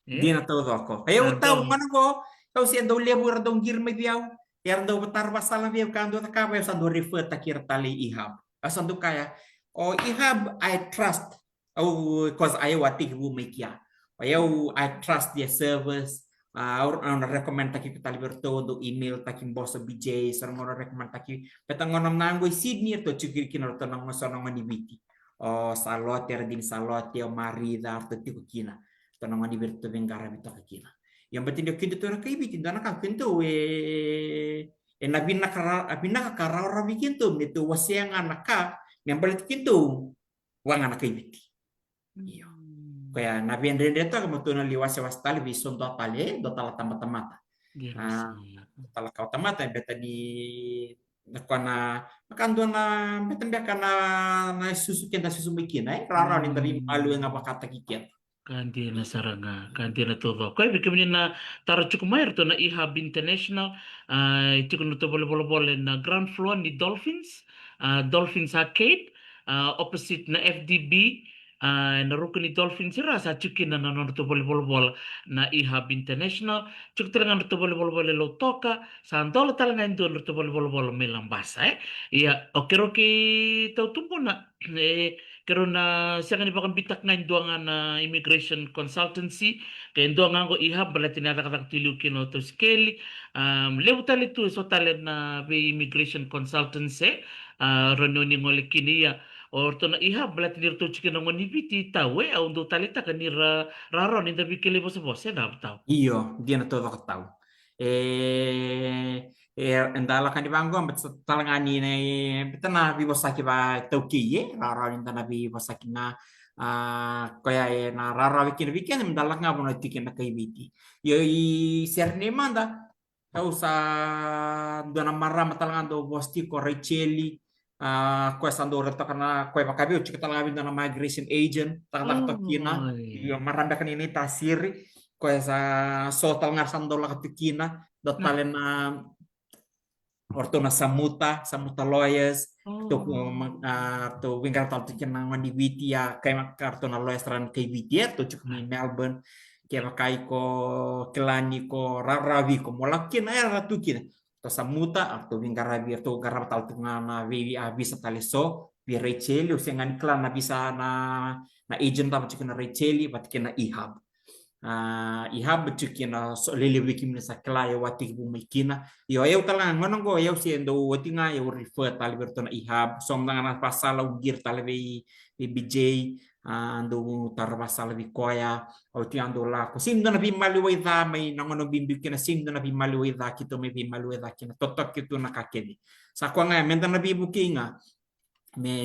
Di na to ko. Ayo tahu mana ko. Kau si ando lebu radong girme biaw. Yardo betar basala biaw kando ta kabayo sando refer takir tali ihab. Asando kaya. Oh ihab I trust. Oh cause I wati bu mekia. Ayo I trust their service. Orang recommend taki kita liberto do email taki boss BJ sarang orang recommend taki petang ngonam nanggo Sydney to cukir kinor to nang ngosono ngani biti. Oh salot din salot ya mari dar to tiku kina. To nang ngani berto bengara bito kina. Yang penting dia kido to kai biti dana ka kinto nabina kara ora bikin to neto wasiang anaka yang balik kinto wang anak kai biti. Iyo. Kaya nabiyan rin dito kung matunan liwas sa wastali bison do tali do tala tamata. Tala ka tamata beta di nakana makando na betan beka na susukin na susumikin ay rara ni dari malu nga bakata kikiat. Kanti na saranga, kanti na todo. Kaya bikin na taro chukumayar to na Ihab International, ito kuno to bole na ground floor ni Dolphins, Dolphins Arcade, opposite na FDB, naruko ni Dolphins sira sa chukin na nanon to bole na Ihab International, chuk talaga to bole lo toka, sa andolo talaga ito to bole melang basa iya oke tau tumpo na karon na siya kanina bakang bitak na induangan na immigration consultancy kay induangan ko ihab bala tinatakatak tiliw kino to scale lewu tali tu so tali na be immigration consultancy rono ni ngole kiniya or to na ihab bala tinir to chikin ngoni biti tawe undo tali ta kanira raro ni dabi kili boss boss na taw Iyo, dia na todo kataw. Entahlah kan di bangku ambet talangani ne betana bi bosaki ba toki ye rara intana bi bosaki na koya na rara bikin bikin mendalak ngabo no tikin na kai biti yo I serne manda kau sa dona marra matalangando bosti ko Racheli ko sando reto kana ko makabi uchi katalanga dona migration agent tak tokina Oh, yo iya. maranda kan ini tasiri ko sa so talngar sando la katikina Nah, dotalen na orto na samuta lawyers oh, to wingkar tal tikin nang mandi witi ya kay karto na lawyers ran kay witi to cuk nah. mi Melbourne kay makai ko kelani ko rarawi ko molakin ay ratukin to samuta to wingkar rabi to garab tal na vivi abisa taleso bi Rachel usengan klan na bisa na agent ta cuk na Rachel bat kina ihab ihab chukina so lele wiki mina sakla ya wati bu mikina yo eu tala ngono go eu siendo watinga eu refer tali bertona ihab som na pasala ugir tali be BJ ando tar pasala bi koya o ti ando la ko sim na bi malu ida mai na ngono bimbi kina sim na bi malu ida kito me bi malu ida kina totok kito na kakedi sa ko nga menta na bi bukinga me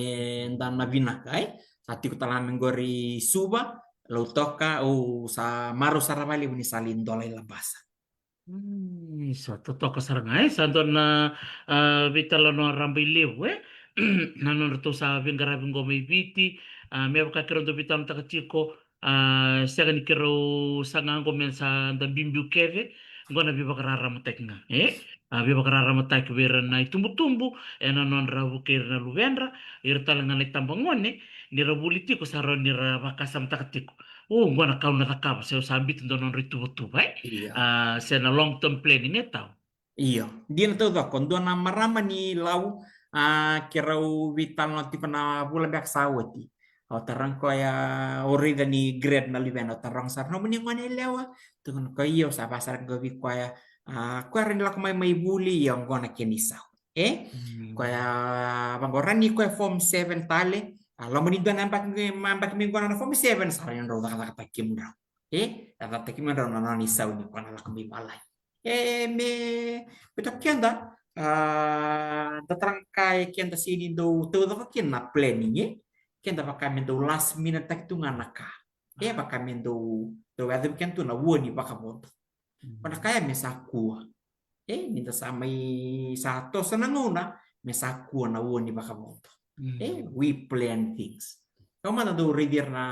dan na bina kai sati ko tala mengori suba lo toka o sa maru sarabali uni salin dolay labasa. Satu toko sarangai santo na vitala no rambai lewe na no to sa vingara vingo mai viti me ka kero do vitala ta chiko sega ni kero sangango men sa da bimbu keve ngona viva karara matekna viva karara matek vera na tumbu e na non rabu kir na luvenra ir tala ngane tambangone ni rabuliti ko saro ni rabakasam takatiko ngona kauna takaba se sambit donon ritu tu Iya. Sena long term planning tau. Iya, dia na tuh kondo na marama ni lau kirau vital no tipo na bula bak sawati. O tarang ko ya ori da ni grade na liben o tarang sar no muni ngone lewa. Tuh ko iyo sa pasar go vi ko ya ko rin la ko may buli yung gona kenisau. Ko ya bangoran ni ko form 7 tale. Lo muni do na mbak mi gona na form 7 sa yung ro da kata kim raw. Kata kim raw na ni saw ni ko na la ko mi balay. Me pitakyanda tatrangkay kenda sini do todo ka kin na planning kenda pa kami do last minute tak tu nganaka pa kami do adem ken tu na woni baka bot pada kaya me sakua minta samai sato sananguna me sakua na woni baka bot we plan things kau mana do revere na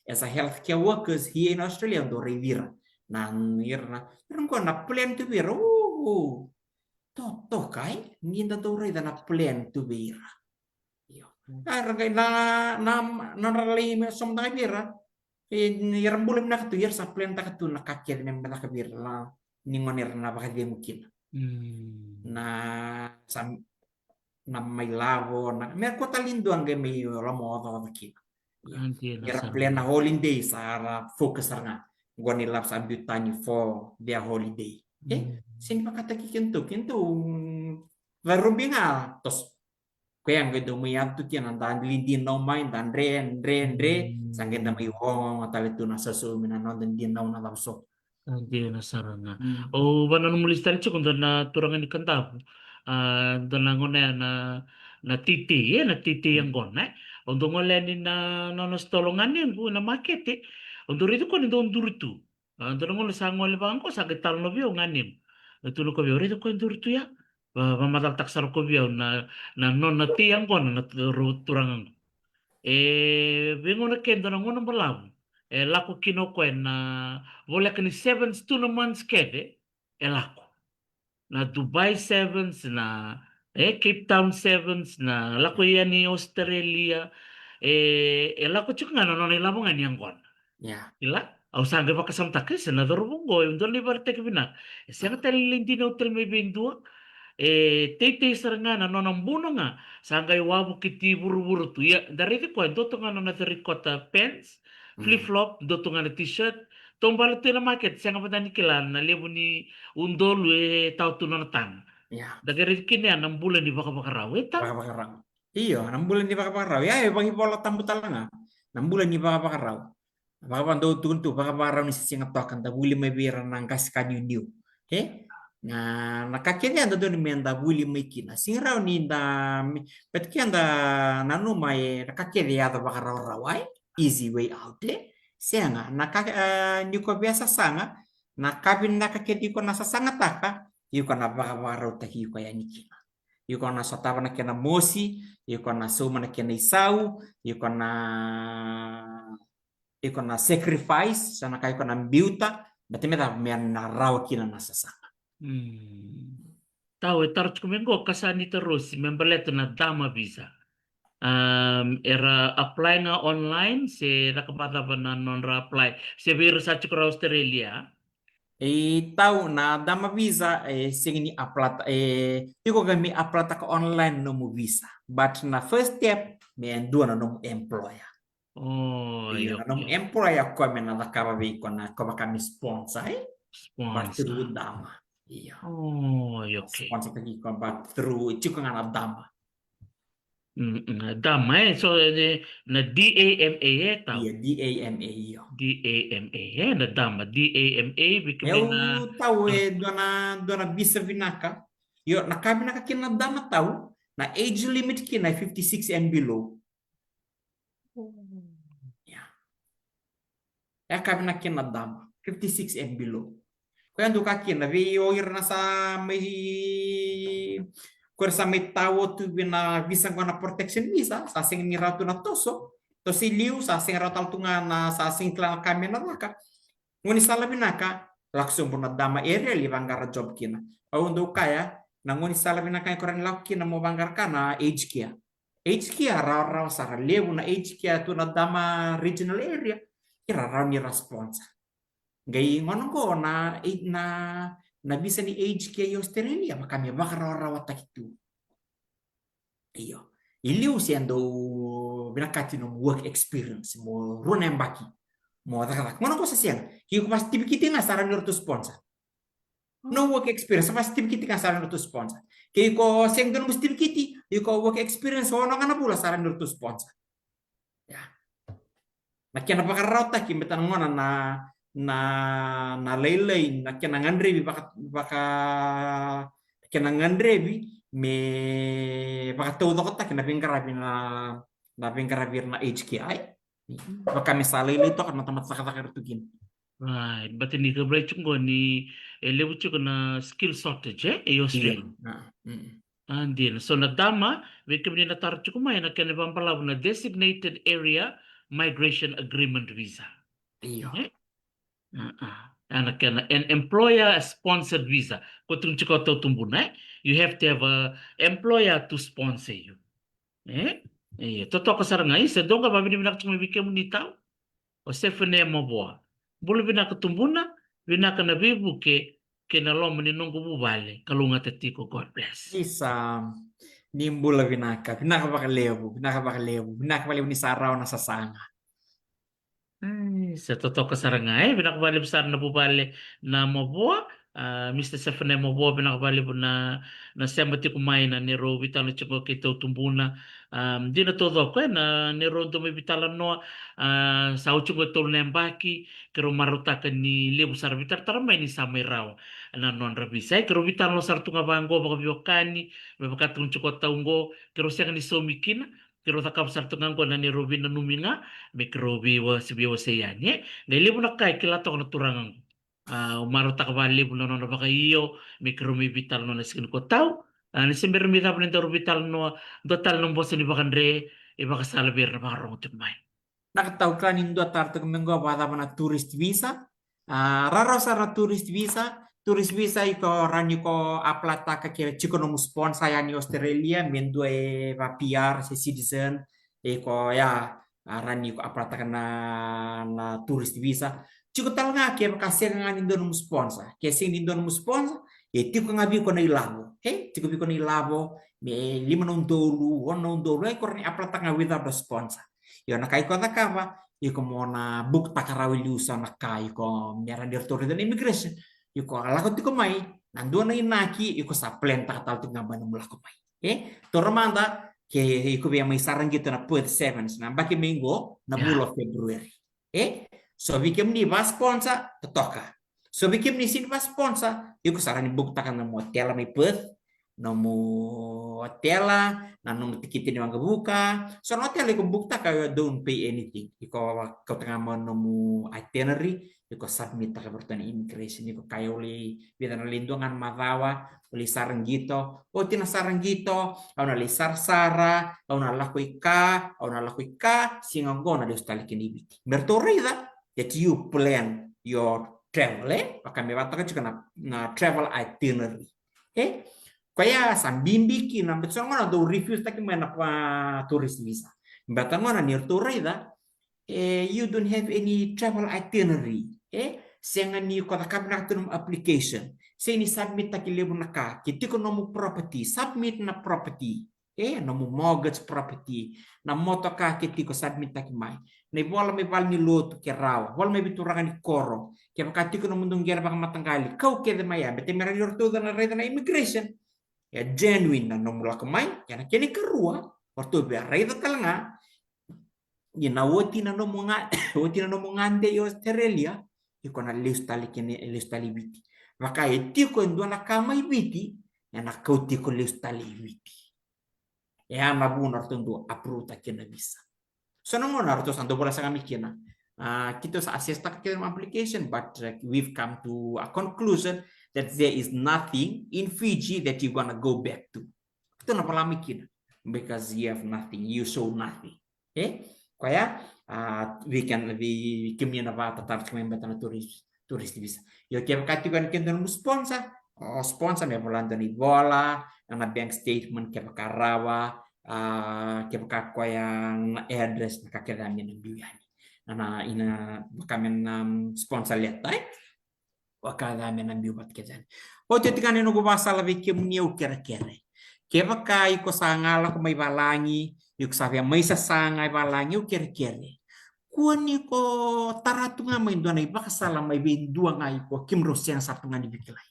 as a healthcare workers here in Australia do revere nan irna irna ko na plan to be to kai ninda to re na plan to be yo kay na rally me som na bira yaram bulim na katu yar sa plan ta katu na kakya me na kabir na ningon irna baka di mungkin na sam na may lavo na mer ko talindo ang may lamo to kina Anti na yaram plan sarang. na holiday sa focus nga goni lap sa butani for their holiday sini pakataki kinto varubinga tos kaya ang gado mo yan to tiyan ang daan lindin na umain dan re sangin na may wong talito na sa sumin na dan din na tapso Anti na sarang. Bana no mulis tali chukon na turangan ni kantabu. Na ngone na titi na titi yang gona. Ondo ngole ni na nos tolongan ni bu na makete. Ondo rito ko ni don duritu. Ondo ngole sa ngole bangko sa ketal no bio nganim. Itu lo ko bio rito ko duritu ya. Mamatal taksar ko bio na non na ti yang gona na turangan. Vengono kendo na ngono malamu. Lako kinoko na vola kani sevens tournaments kede lako. Na Dubai Sevens na Cape Town Sevens na lako yan ni Australia lako chuk nga no ni lamo nga niyang kon. ya Ila au sangge pa kasam takis na dorubungo yung doli barte kibina. Siya talilindi na hotel may bindua tete saranga na nonong buno nga sangay wabu kiti buru-buru tu ya dari ti kwento to nga na terracotta pants flip-flop do to nga na t-shirt tombal tu na market siya nga pa kilan na lebu ni undol tao tu na tan ya dagari kini ang bulan di baka baka raw baka tao baka raw iyo 6 bulan di baka baka raw ya bang ibola tambutal nga 6 bulan di baka baka raw baka bang do tuntu baka baka raw ni sisingat tokan da buli may bira ng kas kanyu new nga nakakenya anda doni menda buli mikina singrau ni da petki anda nanu mai nakakenya ya da bakara rawai easy way out senga nyuko biasa sanga nakabin nakakedi ko nasa sanga taka yuko na bakara utaki yuko ya nikina yuko na sotava na kena mosi yuko na suma na kena isau yuko na sacrifice sana kai ko na biuta batimeta men na raw kina nasa sanga. Tahu tarच kumengo kasani terus membeleto na dama visa. Era apply na online se nakapata ba na non-ra apply se vir sa chukra Australia. Tau na dama visa singini aplata iko gami aplata ka online no mo visa but na first step me ando na no employer. Oh, Iyo yok, na no yok. employer ko me na nakaba vi ko na ko kami sponsor but Sponsor. through dama. Iya. Oh, yok. Sponsor tagi ko but through chiko nga na dama. Dama so na DAMA tau. Iya DAMA iyo. DAMA na dama DAMA bikame Eu na tau dona bisa vinaka. Yo nakabi naka kina dama tau na age limit kina 56 and below. Ya kabi na kina dama 56 and below. Kaya ando ka kina vi oir na sa may kursa may tawo tu bina visa ko na protection visa sa sing ni ratu na toso. To si liu sa sing ratal tunga na sa sing klan kami na raka. Nguni sala binaka langsung pun dama area li banggar job kina. Au ndo kaya na nguni sala binaka koran lak kina mo banggar kana age kia. Age kia raw sa lewu na age kia tu na dama regional area. Kira raw ni response. Gay ngono ko na bisa ni age kia yo Australia makami bakar raw itu. Iyo. Iliu siendo binakati no work experience mo runem baki. Mo tak ngono ko sa siang. Kiko pas tipi kiti nga saran nurtu sponsor. No work experience pas tipi kiti nga saran nurtu sponsor. Kiko siang dono mus tipi kiti, iko work experience ono nga na pula saran nurtu sponsor. Ya. Nakia na bakarauta kimbetan ngona na laylay nakia na ngandrebi baka nakia na ngandrebi me baka todo ko tak na pingkarabi na na HKI. Baka misalay ito kan matamat sa katakirtugin. right, but ni kabray chungo ni lewu chuko na skill shortage e Australia. Andin so na dama bikame na tar chuko mai na kanibang palaw na designated area migration agreement visa. Iyo. Anak an employer sponsored visa. Kung chiko to tumbunay, you have to have a employer to sponsor you. Totoo ka sarang ngay, sa doon ka babini binakachong mabigyan mo ni tao. O sefene mo boa. Bulu binakatumbuna, binaka na bibuke, kinalom maninong bubale, kalunga tatiko, God bless. Isa, nimbula binaka bakalewu ni saraw na sasanga. Sa totoo ka sarang ngay, binakabali besar na bubale na mabuwa, Mr. Sefene mabuwa, binakabali po na sembati kumain na ni Robi talo chiko kito tumbuna. Di na todo ko na ni Rondo may bitalan no sa uchungo tol na baki kero marutakan ni Lebu sar bitar taramay ni samay raw na non rabisay kero bitan lo sar tunga bango baka biokani may bakatung chiko taunggo kero siya ni somikina kero takap sar tunga ko na ni Robi na numinga may kero biwa si biwa sayan ye na Lebu na kay kilato ko na turangang umaruta ka ba Lebu na no baka iyo may kero may bital no na skin ko tao Nisimber mi tapos nito orbital no total ng boss ni Bakandre iba kasalabir na makarong tumay. Nakataw ka nindo tarto kumengo bata na tourist visa. Raro sa na tourist visa iko ranyo ko aplata ka kaya chiko no sponsor ya ni Australia mendo pa PR si citizen iko ya ranyo ko aplata ka na tourist visa. Chiko tal nga kaya kasi nga nindo no sponsor. Kasi nindo no sponsor tiko nga bi ko na ilabo. Tiko bi ko na ilabo me 5 dolu, 1 dolu ay korni aplata nga without the sponsor. Yo nakai ko nakava, iko mo na book takarawi liusa nakai ko meran di authority dan immigration. Iko alako tiko mai, nanduan na inaki, iko sa plan takatal tingnan ba nung lako mai. Tormanda ke iko biya may sarang gitu na Perth Sevens na baki minggo na bulo February. So bikem ni ba sponsor totoka. So bikin ni sini pas sponsor, iku sarani buktakan namo hotel may Perth, namo hotel na namo tiket ni mga buka. So no hotel iku bukta kayo don't pay anything. Iko tengah mo namo itinerary, iko submit ka bertan immigration iko kayo li bitan lindungan matawa, uli sarang gito, o tina sarang gito, au na li sarsara, au na lakui ka, singangona Deus tali kinibiti. Bertorida that you plan your travel, maka mewata ka na travel itinerary. Kaya sambimbi ki na betul ngona do refuse taki mena pa tourist visa. Mbata ngona near torida, you don't have any travel itinerary. Senga ni kota kabna tunum application. Se ni submit taki lebu naka, kitiko nomu property, submit na property. Nomu mortgage property, na moto ka kitiko submit taki mai. Na bola me val ni lotu ke rawa, bola me bituranga ni koro. Ke makati ko namundong gera baka matanggali. Kau ke de maya, bete merani orto na reda na immigration. Ya genuine na nomula kamay, ya na kini kerua, orto be reda talanga. Ya na woti na nomunga, woti na nomungande yo Australia, iko na listali kini listali biti. Maka etiko ndo na kamay biti, ya na kauti ko listali biti. Ya na buno orto ndo apruta kina bisa. So no more to santo bola sa kami kina. Kita sa assess tak kita application, but we've come to a conclusion that there is nothing in Fiji that you're gonna go back to. Ito na pala kina because you have nothing, you show nothing. Kaya we kami na ba tatar kami bata na tourist visa. Yo kaya katigan kita mo sponsor may bolanda ni bola, na bank statement kaya karawa. Kaya yang address nakakadami ng biyani na ina kami sponsor letai wakadami ng biyat kaya o titingnan no gubasa labi kimniu kere-kere kaya kai ko sangala ko may balangi yuk sabi may sasangay balangi o kere-kere kuani ko taratunga may doon ay baka sala may binduang ay ko kimros yang satungan di bikilay.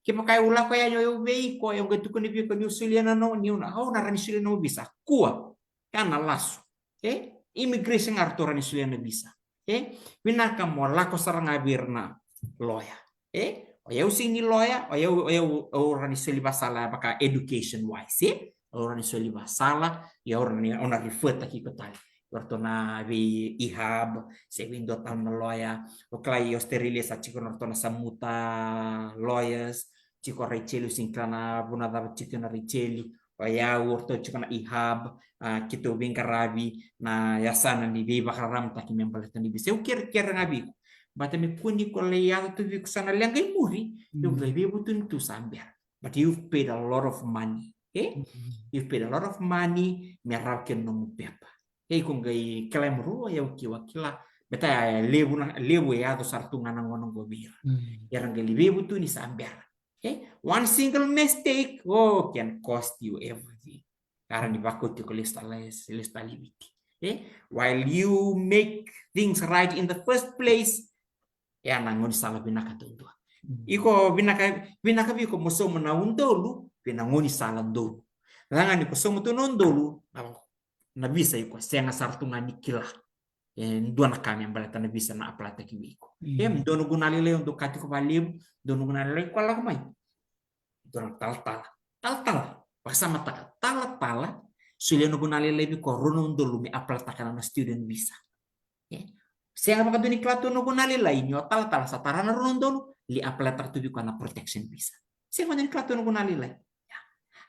Kaya kaya ula ko yan yung way ko, yung gato ko ni Biko New Zealand na noon, yun na, na New Zealand na bisa. Kuha, yan na laso. Immigration nga arto New Zealand na bisa. Winaka mo, lako sarang abir na lawyer. Ayaw sini lawyer, ayaw New Zealand basala, baka education-wise. Ayaw New Zealand basala, ayaw na refer taki ko tayo. Waktu na vi ihab, se windo tam na lawyer, o klay Australia sa chiko na samuta lawyers, chiko Rachel singkana bunada chiko na Rachel, o ya urto chiko na ihab, kito bingkarabi na yasana ni vi bakaram taki membalita ni bise. O kira ngabi ko. Bata me kuni ko leya to vi kusana langay muri, yung gabi butun to samber. But you've paid a lot of money. You've paid a lot of money, merakin no pepa. Kung gay kalamro ayaw kiwakila beta lebu ya to sartungan ng wanong gobir yarang galibebu tu ni samber one single mistake can cost you everything karena dibakut ko listalibiti while you make things right in the first place ya nangon sala binakatundua iko binaka biko muso manaundolu binangoni sala ndolu langan ko somo tunondolu na bisa iko senga sartungan nikila dua na kami balata na bisa na aplata kiwiko dono gunalile untuk kati ko balim dono gunalile ko ala kumay dono tal pasama tala sule no gunalile bi ko ronon dolu mi aplata kana na student visa senga maka doni klato no gunalile inyo tal satara na ronon dolu li aplata tu bi ko na protection visa senga doni klato no gunalile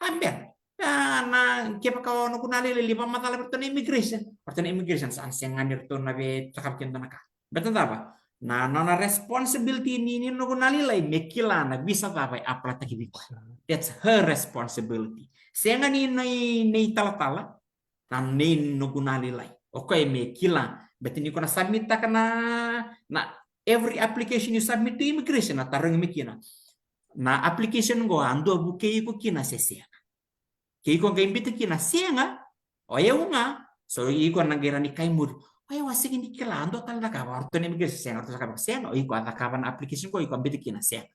amber na kaya pa no kunali lima matala berto na immigration saan siya nga nito na be takap kento na ka betul ba na responsibility ni no kunali lay mekila na bisa tapay aplat na kibiko that's her responsibility siya nga ni talatala na ni no kunali lay okay mekila betul ni ko na submit ka na every application you submit to immigration na tarong mekina na application go ando bukay ko kina sesiya Kiko gaimbita kina sianga, oya nga, so iko nangira ni kaimur, oya wasik hindi kilando tal na kabar to ni migres sianga to sa kabang sianga, iko at kaban application ko iko ambita kina sianga.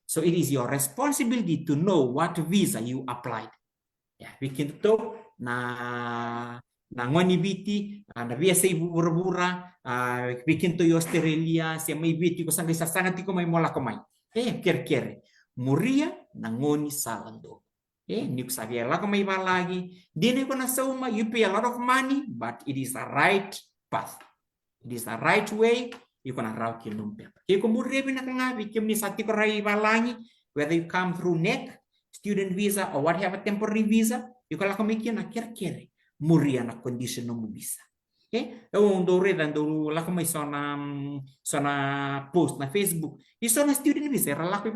So it is your responsibility to know what visa you applied. We can talk na na ngoni biti na biasa ibu bura-bura bikin to Australia si mai biti ko sanga sasanga tiko mai mola ko mai ker muria na ngoni salando ni ko sabia la ko mai balagi dine ko na sauma you pay a lot of money but it is a right path, it is a right way you can rau ki lumpia ke ko muria bina ngabi kim ni sati ko rai balangi whether you come through NEC student visa or whatever temporary visa you ko la ko mikina ker muria na condition no bisa do reda do la ko mai sona post na Facebook isona student visa la ko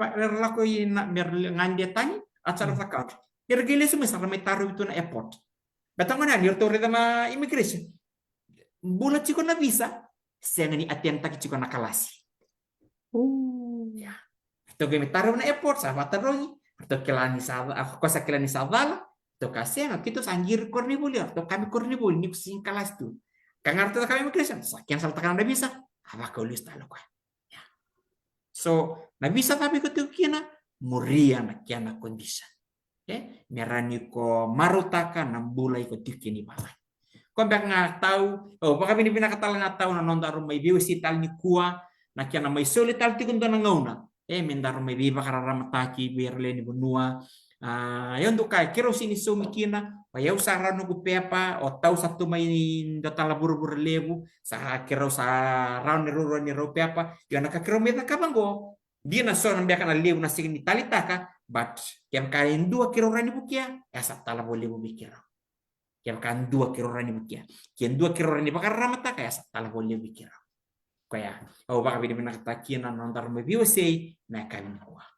na mer ngande tani acara zakat gele sume sa mai taru itu na airport batang mana ni to reda ma immigration bulat chiko na visa sengani atenta chiko na kalasi ya to ge taru na airport sa bataroi to kelani sa ako kosa kelani sa dala to kasi nga kito sanggir korni boleh to kami korni boleh ni sing kalas tu kangar to kami immigration sakian saltakan na visa apa kau lista lo ya so na visa tapi ko to kina muria na kiana condition merani ko marutaka na bulay ko tikini balay ko ba nga tau baka bini pinakatal nga tau na nonda rumay biwa si tal ni kuwa na kiana may solital tikun na ngauna mendar may biba kararamataki berle ni bunua yon do kai kero sini sumikina payaw sa rano ko pepa o tau satu may datala buru-buru lebu sa kero sa round ni ro pepa yon nakakero meta kabango dia na so nambia kana lebu na signi talitaka but yang kain 2 kilo rani bukia esa tala boleh bukira yang kan 2 kilo rani bukia kian 2 kilo rani bakar ramata kaya esa tala boleh bukira kaya baka bini kata kian nontar me biose na kan kuah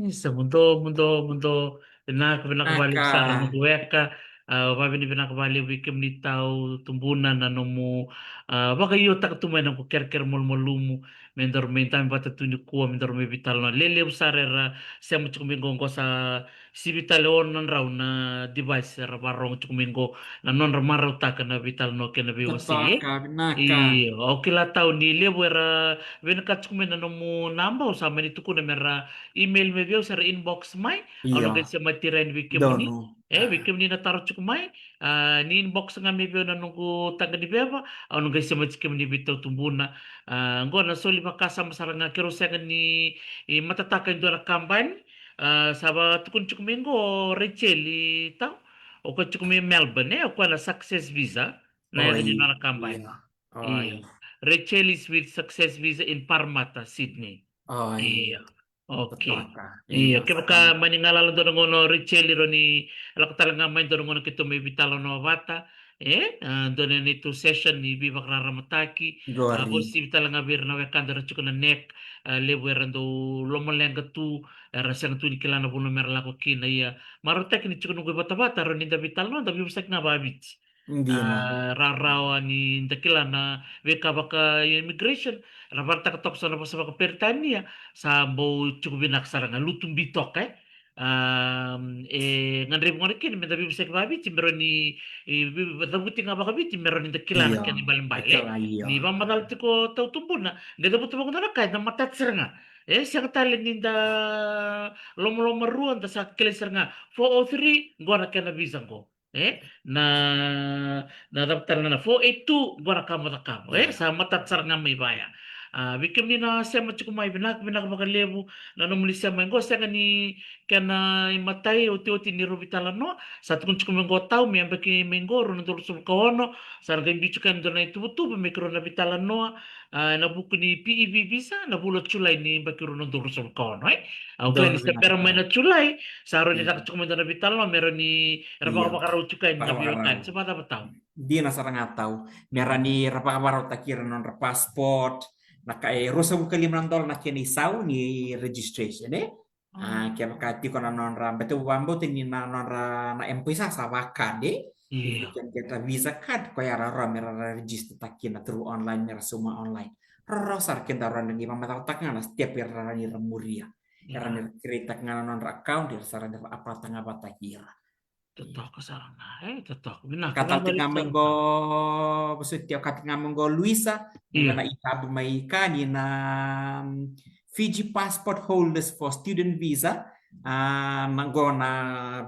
Sa mundo pinakabalik aka sa ano duweka babini pinakabalik wikim ni tao tumbunan ano mo baka iyo tak tumay ng ker mulmulumu mendor mentam bata tunyo kuwa mendor me vital no lele usarera siya mo chukumingo ko sa si vital on nan raw na device ra barong chukumingo na non ramaraw taka na vital no kena biwasi ketaka binaka iyo okay la tao ni lebu era venkat chukumin ano mo namba usama ni tuko na mera email me veo sa inbox mai ano iya kasi matiran wikim ni dono wikim ni nataro chuk mai ni inbox nga me veo na nungku taga ni beba ano kasi matikim ni bitaw tumbuna ngo na soli makasa masaranga kero sa ni matataka ndo na kamban saba tukun chuk mingo Rachel taw o ko chuk mi Melbourne o ko na success visa na oi yan na kamban iya oi iyo Rachel is with success visa in Parramatta Sydney oi iya. Okay. ketaka iya Iya, kaya baka sakang maningala doon ng ono Richeli ro ni alak talaga may doon ng kito may vitalo no bata. Doon ni to session ni Viva Ramataki. gori Bosi vitala nga bir na wekanda ra chuko na nek lewerando lomolenga tu rasang tu ni kilana buno merla ko kina iya. Marotek ni chuko nunggu bata-bata ro ni da vital no da biusak na babit. hindi na Rarawa ni dakila na weka baka immigration. Rabarta katok sa na sa baka pertania sambo cukup binaksara nga lutum bitok ngandre mo kin me dabi bisek babi timbero ni dabuti nga baka biti meron ni dakilana iya ken ni balimbale ekala iya ni mamadal tiko tau tumbuna nga dabuti mo na kay na matatsir nga siya talen ni da lomo ruan da sa kileser nga 403 gora ken na bisan ko na nadaptar na 482 gora kamo da kamo iya sa matatsar nga may baya bikim ni na siya machukumay binak makalebu na numuli siya menggo siya ni kana imatay uti ni Robitala no sa tukun chukumengo tao mi ambaki menggo ro nandolo sul kawono sa nagay bichu kan do na itubutu mikro na Vitala no na buku ni PEV visa na bulot chulay ni bakiro nandolo sul kawono okay ni dono sa pero may binaka na chulay sa ro ni iya chukumendo na Vitala no meron ni iya rabaka bakaraw chukay na biyokan baraw sa bata bataw dia nasara ngataw merani rapa kabaro takira non passport naka rosa $5 na kini saw ni registration kaya makati ko na non ra betu wambo tini na non ra na empisa sa baka de iya kan kita visa card ko ya ra mera register takina through online mera semua online rosar kita ra ni mamata takna setiap era ni remuria era ni iya cerita ngana non ra account dia sara apa tanga batakira totoo ka sarang na totoo katati binakabalik nga sarang menggo na setiap kati nga menggo Luisa iya na itabu may kani na Fiji passport holders for student visa Nanggona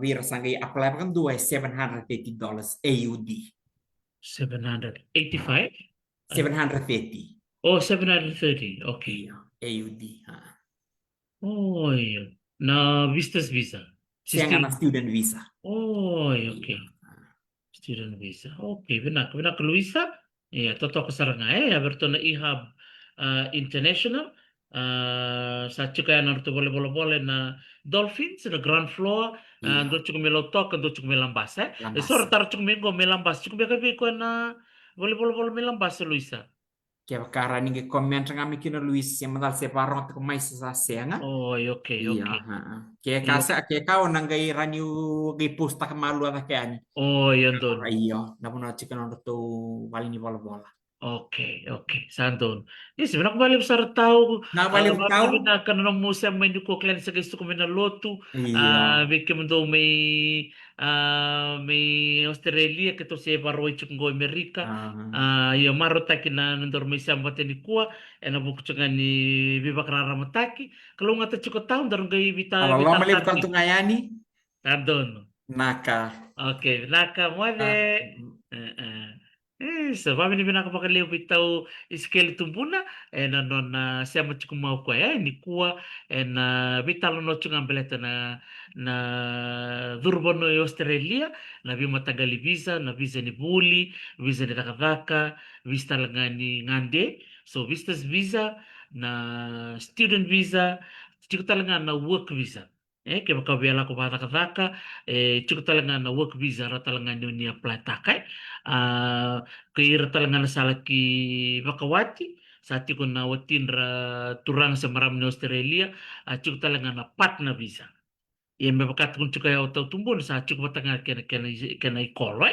bir sangai apply kan dua $780 AUD. 785? Uh, 780. oh, 730. Okay. Iya, AUD. Oh, iya. Na visitors visa. Si Saya ngana student. student visa. Oh, iya, Iya. okay. Student visa. Okay, benak Luisa. Iya, toto ko saranga berto na ihab international. Sa kaya na rito boleh na dolphins na ground floor. Do Iya, chuko melotok, do chuko melambas. Sora lambasa. tar chuko mengo melambas. Chuko beka ko na boleh melambas Luisa. Kaya karena ni komen kami kina Luis yang mental separon ke mais sa senga. Oh, iya, okay, Iya, okay. kayak Iya. kasa kayak kau nanggai ranyu gai pustak malu apa kayak ni. Oh, iya, Don. Iya, namun aja kan untuk tuh paling bola bola. Oke, oke, Sandon. Yes, sebenarnya kembali besar tahu, Nah, balik bakit tahu? binakan ng musa may ko kailan sa gusto ko may naloto, Iya. bikin do may Australia kito si Baroy chung go Amerika, Ah, yung marotaki na nandor may sambat ni kuwa, nabuk chung ni bibak raramataki, kalau nga ta chuko taon darong gay kalau lo vital melihat hati. tuh ngayani, Sandon. naka. Oke, nakamuele. Ah, Heeh. So family pinakapakaliw bitaw skeleton muna nanon na siya mo mau ko ni kuwa vital no chung ambeleta na durban no Australia na bi matagali visa na visa ni buli visa ni takadaka visa lang nga ni ngande so vistas visa na student visa chiko talaga na work visa kaya makabiyala ko bata kadaka chiko talaga na work visa ra talaga ni apply takai kaira talaga na salaki Makawati sa ati ko na watin ra turang sa marami na Australia at yung talaga na pat na visa. Ia me pakat kung chuka ya tau tumbun sa chuk batanga kena ikoloi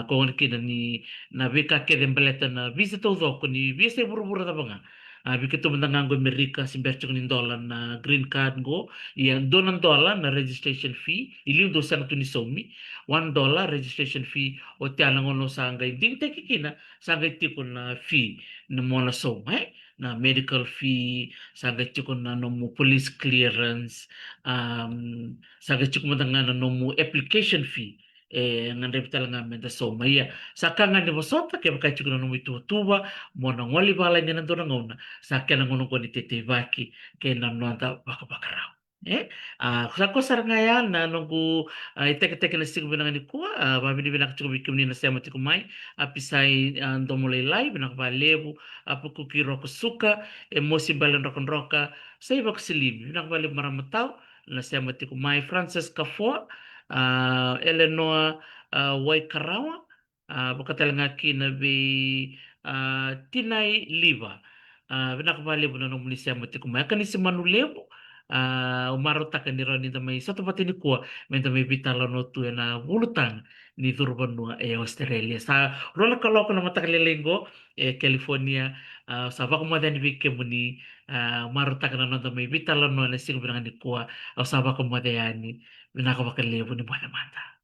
kung kina ni na bika ke dembeleta na visa tau do ko ni visa buru-buru ta banga bika tu bentang nganggo Amerika simber chuk ni dolar na green card go ia $2 na registration fee ili do sana tu ni somi $1 registration fee o tiana ngono sa ngai ding te kikina sa ngai tipo na fee na mona soma na medical fee sa ngai tipo na no mo police clearance saged cuk madangana no mu application fee ngandai talaga menta so maya sakanga ni bosota ke baka cuk no mu tuba mo na ngoli bala ni nanto ngona sakena ngono ko ni tete baki ke na nonta baka bakarau sa ko sarangaya na nunggu itek-tek na sigo binang ni kuwa babi ni binak cuk bikim ni na siya mati kumai apisai ando mulai lai binak balebu apu kukiro ko suka emosi balan rokon roka sa ibak silim binak balebu maramatau nasema tiku Mai Francis Kafua, Eleanor Waikarawa, bakatelangaki na bi Tinay Liva. Binakabali mo na nung munisema tiku Mai. Kani si Manulevo, umarota ka ni Ronnie na may sa tapat ni kuwa, may na may bitala no tuya na bulutang ni Durban no Australia. Sa rola kaloko na matakalilingo, California, sa bako mo din bigyan mo ni maruta ka na nung may bitala no na sigo binang ni kuwa, o sa bako mo din binakabakalibo ni Buena Mata.